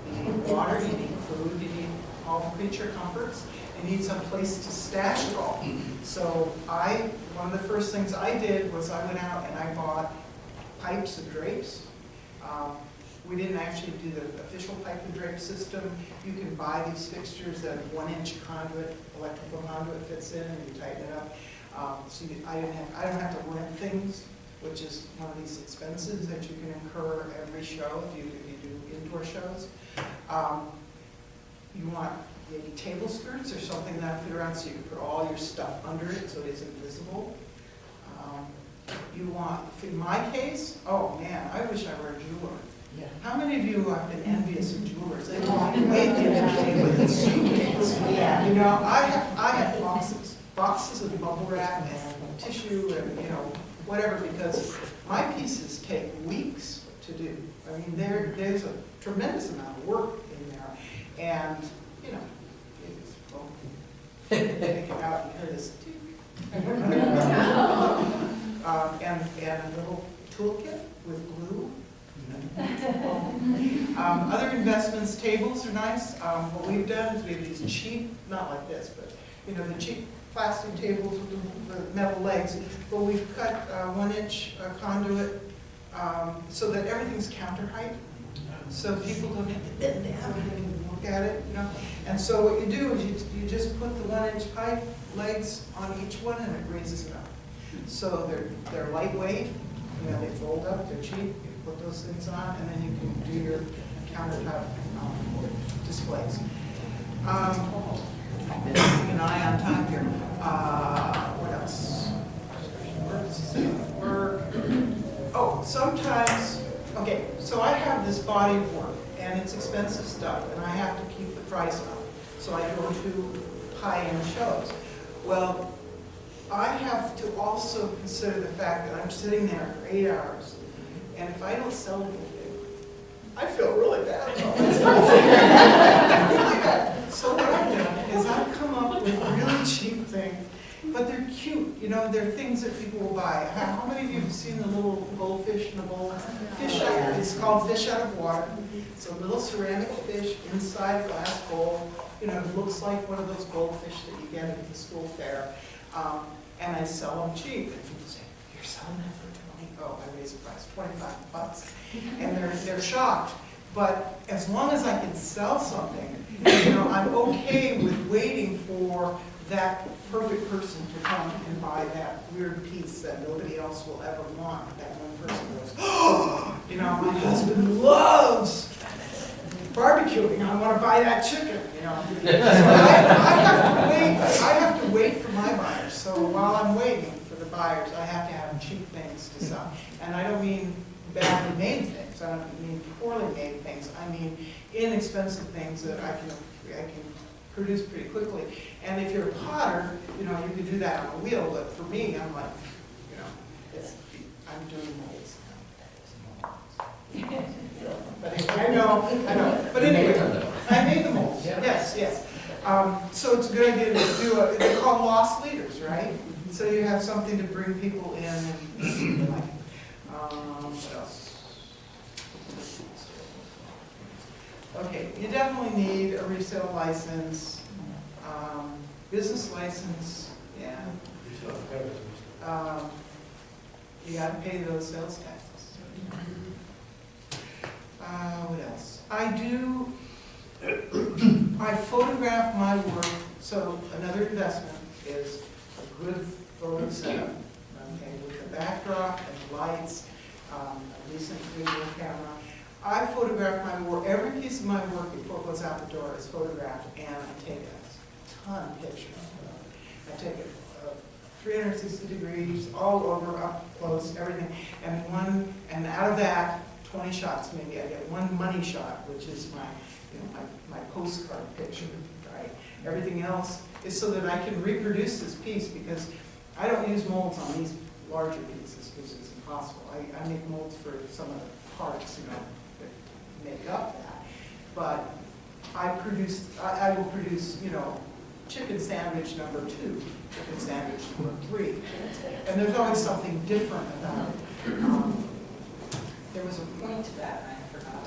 You need water, you need food, you need all the creature comforts. You need some place to stash it all. So one of the first things I did was I went out and I bought pipes and drapes. We didn't actually do the official pipe and drape system. You can buy these fixtures that 1-inch conduit, electrical conduit fits in, and you tighten it up. I don't have to rent things, which is one of these expenses that you can incur every show if you do indoor shows. You want maybe table skirts or something that fit around so you can put all your stuff under it so it isn't visible. You want, in my case, oh man, I wish I were a jeweler. Yeah. How many of you have been envious of jewelers? They walk away with a suitcase. I have boxes of bubble wrap and tissue and whatever, because my pieces take weeks to do. I mean, there's a tremendous amount of work in there, and it's take it out and hear this. And a little toolkit with glue. Other investments, tables are nice. What we've done is we have these cheap, not like this, but the cheap plastic tables with the metal legs, but we've cut 1-inch conduit so that everything's counter height. So people don't have to bend down and look at it, And so what you do is you just put the 1-inch pipe legs on each one and it raises it up. So they're lightweight, they fold up, they're cheap, you put those things on, and then you can do your countertop displays. Keep an eye on time here. What else? Work. Oh, sometimes, okay, so I have this body of work, and it's expensive stuff, and I have to keep the price up. So I go to high-end shows. Well, I have to also consider the fact that I'm sitting there for 8 hours, and if I don't sell anything, I feel really bad about myself. Really bad. So what I've done is I've come up with a really cheap thing, but they're cute, you know, they're things that people will buy. How many of you have seen the little goldfish in a bowl? It's called fish out of water. It's a little ceramic fish inside a glass bowl. You know, it looks like one of those goldfish that you get at the school fair. And I sell them cheap. And people say, "You're selling that for 20?" Oh, I raised the price, $25. And they're shocked. But as long as I can sell something, you know, I'm okay with waiting for that perfect person to come and buy that weird piece that nobody else will ever want. That one person goes, "Oh, you know, my husband loves barbecuing. I want to buy that chicken." You know, so I have to wait for my buyers. So while I'm waiting for the buyers, I have to have cheap things to sell, and I don't mean badly made things. I don't mean poorly made things. I mean inexpensive things that I can produce pretty quickly. And if you're a potter, you know, you can do that on a wheel. But for me, I'm like, you know, I'm doing molds now. But anyway, I know. But anyway, I made the molds. Yes. So it's a good idea to do they're called lost leaders, right? So you have something to bring people in and like. What else? Okay, you definitely need a resale license, business license, yeah. You gotta pay those sales taxes. What else? I photograph my work, so another investment is a good photo setup, okay, with the backdrop and lights, a decent visual camera. I photograph my work, every piece of my work before it goes out the door is photographed, and I take a ton of pictures. I take it 360 degrees, all over, up close, everything, and out of that, 20 shots maybe, I get one money shot, which is my, you know, my postcard picture, right? Everything else is so that I can reproduce this piece, because I don't use molds on these larger pieces, because it's impossible. I make molds for some of the parts, you know, that make up that. But I will produce, you know, chicken sandwich number 2, chicken sandwich number 3. And there's always something different about it. There was a point to that, and I forgot.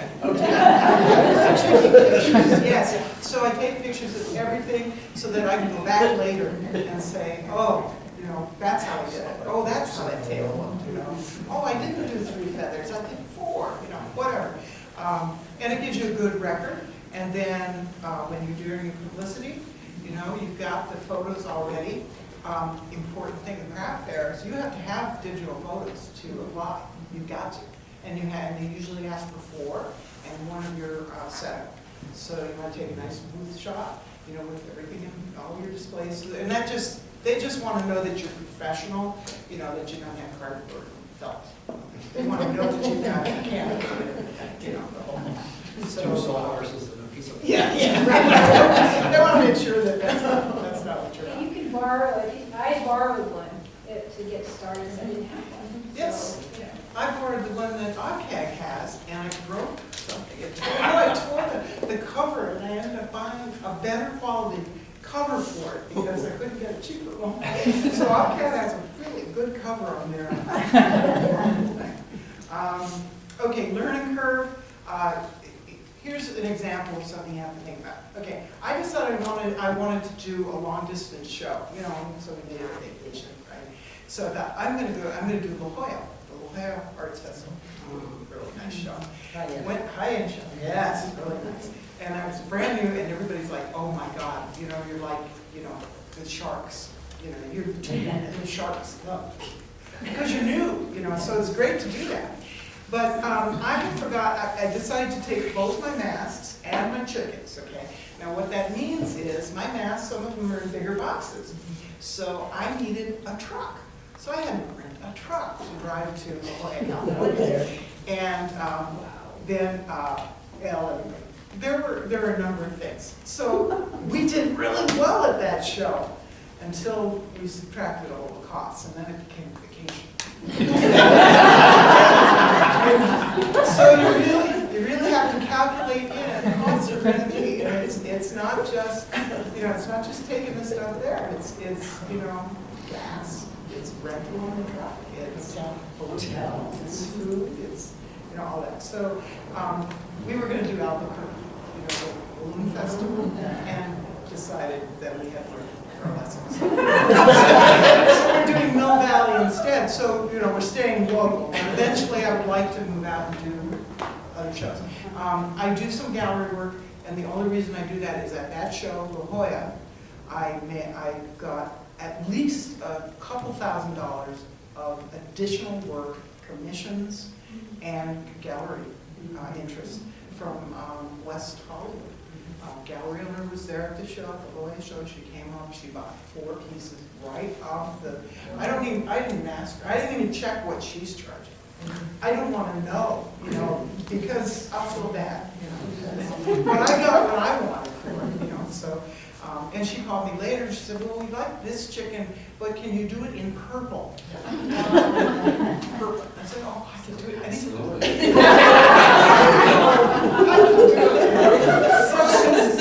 Taking pictures, yes. So I take pictures of everything so that I can go back later and say, oh, you know, that's how I did it. Oh, that's how that tail looked, you know. Oh, I didn't do 3 feathers, I did 4, you know, whatever. And it gives you a good record. And then when you're doing publicity, you know, you've got the photos already. Important thing in craft fairs, you have to have digital photos to apply. You've got to. And they usually ask for 4 and 1 of your setup. So you want to take a nice booth shot, you know, with everything in all your displays. And they just want to know that you're professional, you know, that you don't have cardboard and felt. They want to know that you've got a camera, you know, the whole thing. So, 2 sawhorses and a piece of... Yeah, right. They want to make sure that that's not what you're And on. you can borrow, I borrowed one to get started, because I didn't have one. Yes. So, you know. I borrowed the one that OVCAG has, and I broke something. I tore the cover, and I ended up buying a better quality cover for it because I couldn't get a cheaper one. So OVCAG has a really good cover on there. Okay, learning curve. Here's an example of something you have to think about. Okay, I decided I wanted to do a long distance show. You know, so we made it a vacation, right? So I thought I'm going to do La Jolla Arts Festival. Really nice show. High-end show. Yes, really nice. And I was brand new, and everybody's like, "Oh my God, you know, you're like, you know, the sharks. You know, you're the sharks." No, because you're new, you know. So it's great to do that. But I decided to take both my masks and my chickens. Okay. Now what that means is my masks, some of them are in bigger boxes, so I needed a truck. So I had to rent a truck to drive to La Jolla, California. And then there were a number of things. So we did really well at that show until we subtracted all the costs, and then it became a vacation. So you really have to calculate in how much you're going to be. It's not just, you know, it's not just taking the stuff there. It's you know, gas, it's rental on the truck, it's hotel, it's food, it's, you know, all that. So we were going to do Albuquerque, you know, the balloon festival, and decided that we had learned our lessons. So we're doing Mill Valley instead. So, you know, we're staying local. And eventually I would like to move out and do other shows. I do some gallery work, and the only reason I do that is at that show, La Jolla, I got at least a couple $1,000s of additional work, commissions, and gallery interest from West Hollywood. Gallery owner was there at the show, at the Loya show. She came up, she bought 4 pieces right off the, I didn't even ask her, I didn't even check what she's charging. I don't want to know, you know, because I'll feel bad, you know. But I got what I wanted for it, you know, so. And she called me later, she said, well, we like this chicken, but can you do it in purple? Purple. I said, oh, I can do it any color. So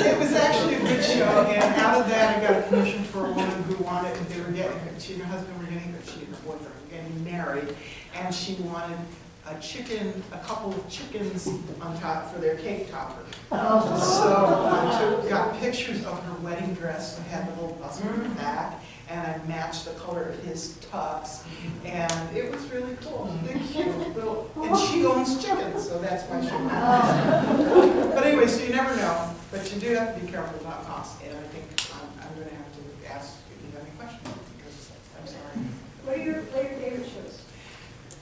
it was actually a good show, and out of that I got a commission for a woman who wanted, they were getting, she and her husband were getting, she and her boyfriend were getting married, and she wanted a chicken, a couple of chickens on top for their cake topper. So I got pictures of her wedding dress, and had the little buzzer in the back, and I matched the color of his tux, and it was really cool. They're cute little, and she owns chickens, so that's why she wanted. But anyway, so you never know, but you do have to be careful about cost, and I think I'm going to have to ask if you have any questions, because I'm sorry. What are your favorite shows?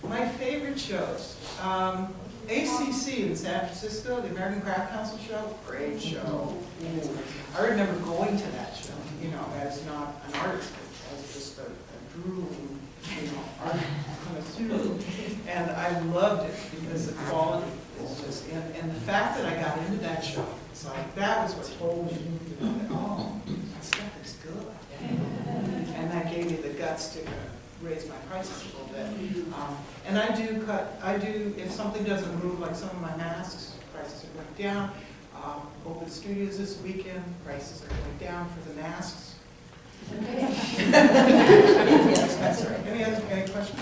My favorite shows, ACC in San Francisco, the American Craft Council show, great show. I remember going to that show, you know, as not an artist, but as just a drooling, you know, art connoisseur. And I loved it because the quality is just, and the fact that I got into that show, it's like, that was what told me, you know, that, oh, that stuff is good. And that gave me the guts to raise my prices a little bit. And I do, if something doesn't move, like some of my masks, prices are going down. Open studios this weekend, prices are going down for the masks. Yes, that's right. Any questions?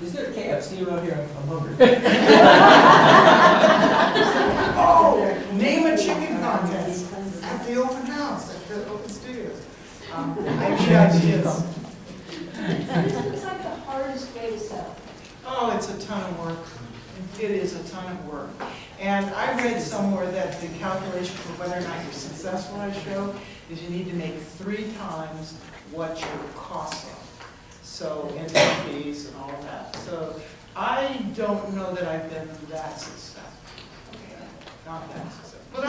Is there a KFC around here? I'm hungry. Oh, name a chicken contest at the open house, at the open studios. I need ideas. What's like the hardest way to sell? Oh, it's a ton of work. It is a ton of work. And I read somewhere that the calculation for whether or not you're successful at a show is you need to make 3 times what your costs are. So, and fees and all of that. So, I don't know that I've been that successful. Not that successful. But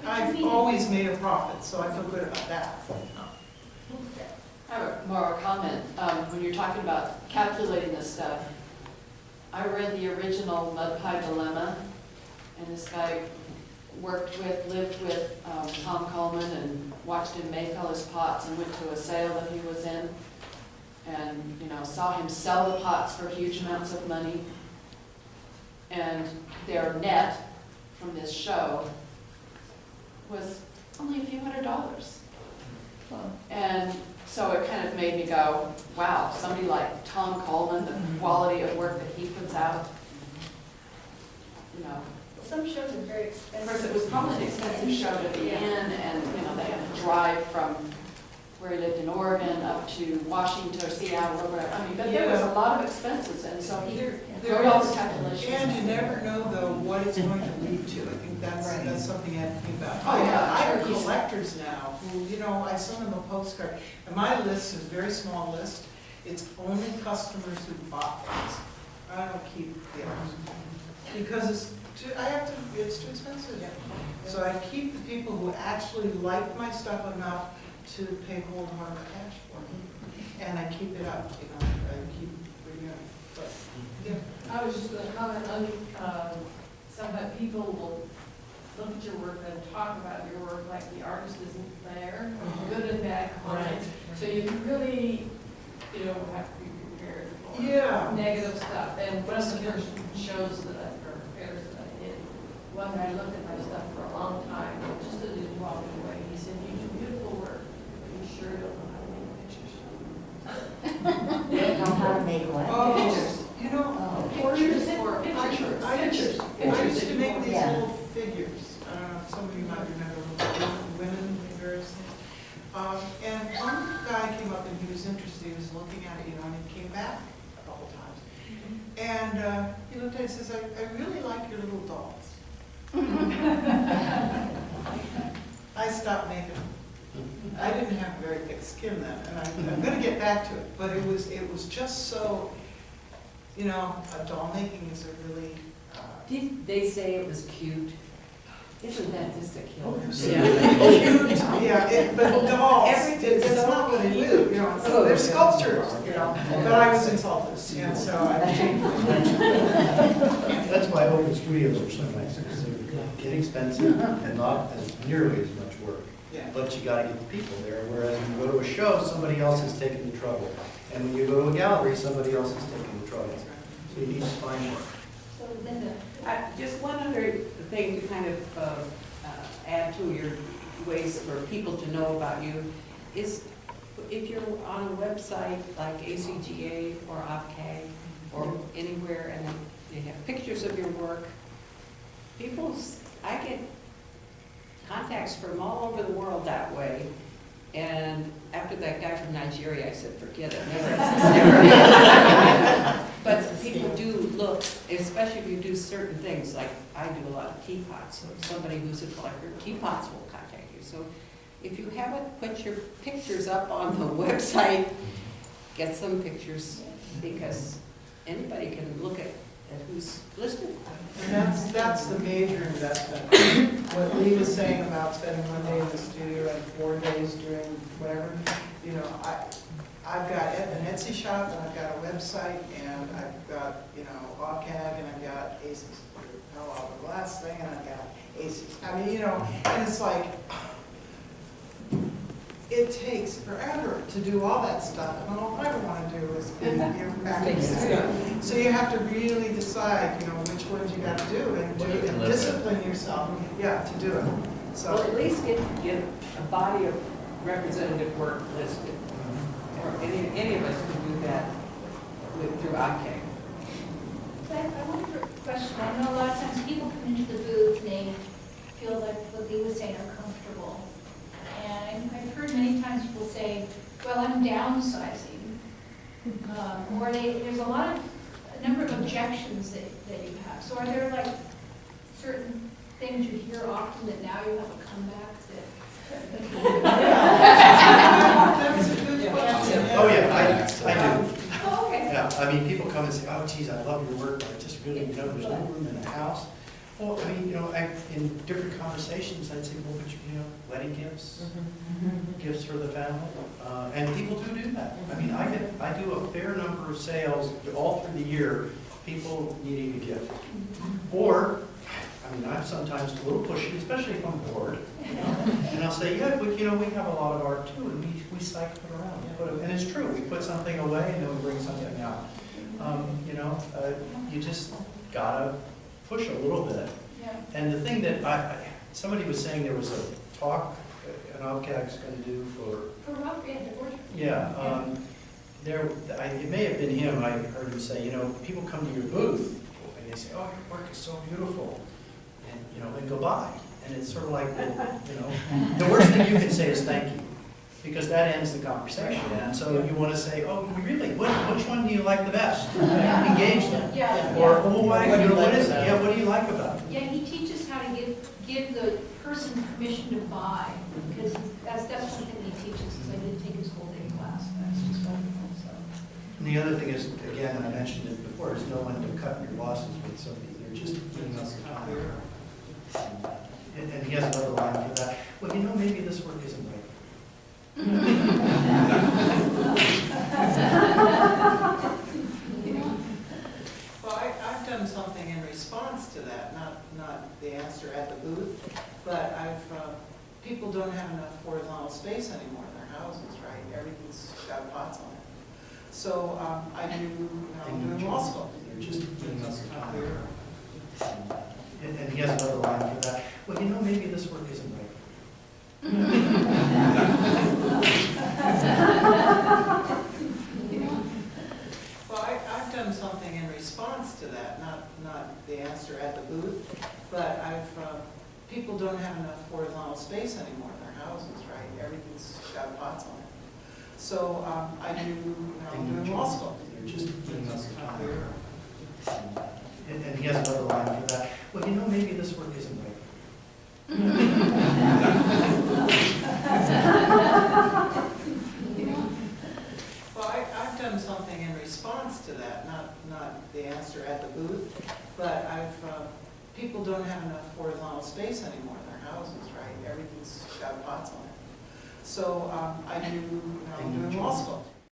I've always made a profit, so I feel good about that. I have more a comment. When you're talking about calculating this stuff, I read the original Mud Pie Dilemma, and this guy lived with Tom Coleman and watched him make all his pots and went to a sale that he was in and, you know, saw him sell the pots for huge amounts of money. And their net from this show was only a few $100s. And so it kind of made me go, wow, somebody like Tom Coleman, the quality of work that he puts out, you know. Some shows are very Of expensive. course, it was probably an expensive show to be in, and, you know, they had to drive from where he lived in Oregon up to Washington or Seattle or whatever. I mean, but there was a lot of expenses, and so he wrote all the calculations. And you never know, though, what it's going to lead to. I think that's something I have to think about. Oh, yeah, I have sure. collectors now who, you know, I send them a postcard. And my list is a very small list. It's only customers who bought things. I don't keep the others. Because it's too expensive. So I keep the people who actually like my stuff enough to pay cold hard cash for it. And I keep it up, you know, I keep renewing. But, yeah. I was just going to comment on, sometimes people will look at your work and talk about your work like the artist isn't there, good and bad comments. So you really, you know, have to be prepared for negative stuff. And one of the first shows that or fairs that I did, one guy looked at my stuff for a long time, just as he was walking away, he said, you do beautiful work, but you sure don't know how to make make what? Oh, you know, Pictures. I used to make these Yeah. little figures. Some of you might remember women, various things. And one guy came up and he was interested, he was looking at it, you know, and he came back a couple times. And he looked at it and says, I really like your little dolls. I stopped making them. I didn't have very thick skin then, and I'm gonna get back to it, but it was just so, you know, doll making is a really, Did they say it was cute? Isn't that just a killer? but dolls, Everything's it's so not what they do, you know, Oh, they're yeah. sculptures, you know, but I was insulted, and so I changed it. That's why open studios are so nice, because they get expensive and not as nearly as much work. Yeah. But you gotta get the people there, whereas when you go to a show, somebody else is taking the trouble. And when you go to a gallery, somebody else is taking the trouble. So you need to find work. So Linda, Just one other thing to kind of add to your ways for people to know about you is if you're on a website like ACGA or OVCAG or anywhere and they have pictures of your work, I get contacts from all over the world that way. And after that guy from Nigeria, I said, forget it, never. But people do look, especially if you do certain things, like I do a lot of teapots, so somebody who's a collector of teapots will contact you. So if you haven't put your pictures up on the website, get some pictures, because anybody can look at who's listed. And that's the major investment. What Lee was saying about spending 1 day in the studio and 4 days doing whatever, you know, I've got an Etsy shop, and I've got a website, and I've got, you know, OVCAG, and I've got ACES, the last thing, and I've got ACES. I mean, you know, and it's like, it takes forever to do all that stuff, and all I ever want to do is be back in the studio. So you have to really decide, you know, which ones you got to do, and discipline yourself, to do it. So Well, at least get a body of representative work listed. Or any of us can do that through OVCAG. I wonder, question, I know a lot of times people come into the booth and they feel like what Lee was saying are comfortable. And I've heard many times people say, well, I'm downsizing. Or there's a number of objections that you have. So are there like certain things you hear often that now you have a comeback that? that's a good question. Oh, yeah, I do. Oh, okay. Yeah, I mean, people come and say, oh, geez, I love your work, but I just really, you know, there's no room in the house. Well, I mean, you know, in different conversations, I'd say, well, but you know, wedding gifts, gifts for the family, and people do that. I mean, I do a fair number of sales all through the year, people needing a gift. Or, I mean, I'm sometimes a little pushy, especially if I'm bored, you know, and I'll say, yeah, but you know, we have a lot of art too, and we cycle it around. And it's true, we put something away and then we bring something out. You know, you just gotta push a little bit. Yeah. And the thing that somebody was saying there was a talk an OVCAG's going to do for. For Rob, yeah, the board. Yeah, it may have been him. I heard him say, you know, people come to your booth and they say, oh, your work is so beautiful, and you know, then go by. And it's sort of like, you know, the worst thing you can say is thank you, because that ends the conversation. And so you want to say, oh, really? Which one do you like the best? Engage them. Yeah. Or, oh, why? You know, what is it? Yeah, what do you like about it? Yeah, he teaches how to give the person permission to buy, because that's something he teaches, because I did take his whole day class, that's just wonderful, so. And the other thing is, again, I mentioned it before, is know when to cut your losses with somebody. They're just giving us the time. And he has another line for that. Well, you know, maybe this work isn't right. Well, I've done something in response to that, not the answer at the booth, but people don't have enough horizontal space anymore in their houses, right? Everything's got pots on it. So I do, I'm doing wall sculpting. They're just giving us the time. And he has another line for that. Well, you know, maybe this work isn't right. Well, booth, but people don't have enough horizontal space anymore in their houses, right? Everything's got pots on it. So I do, I'm doing law school. You're just putting us on. And he has another line for that. Well, you know, maybe this work isn't right. Well, I've done something in response to that, not the answer at the booth, but people don't have enough horizontal space anymore in their houses, right? Everything's got pots on it. So I do, I'm doing law school.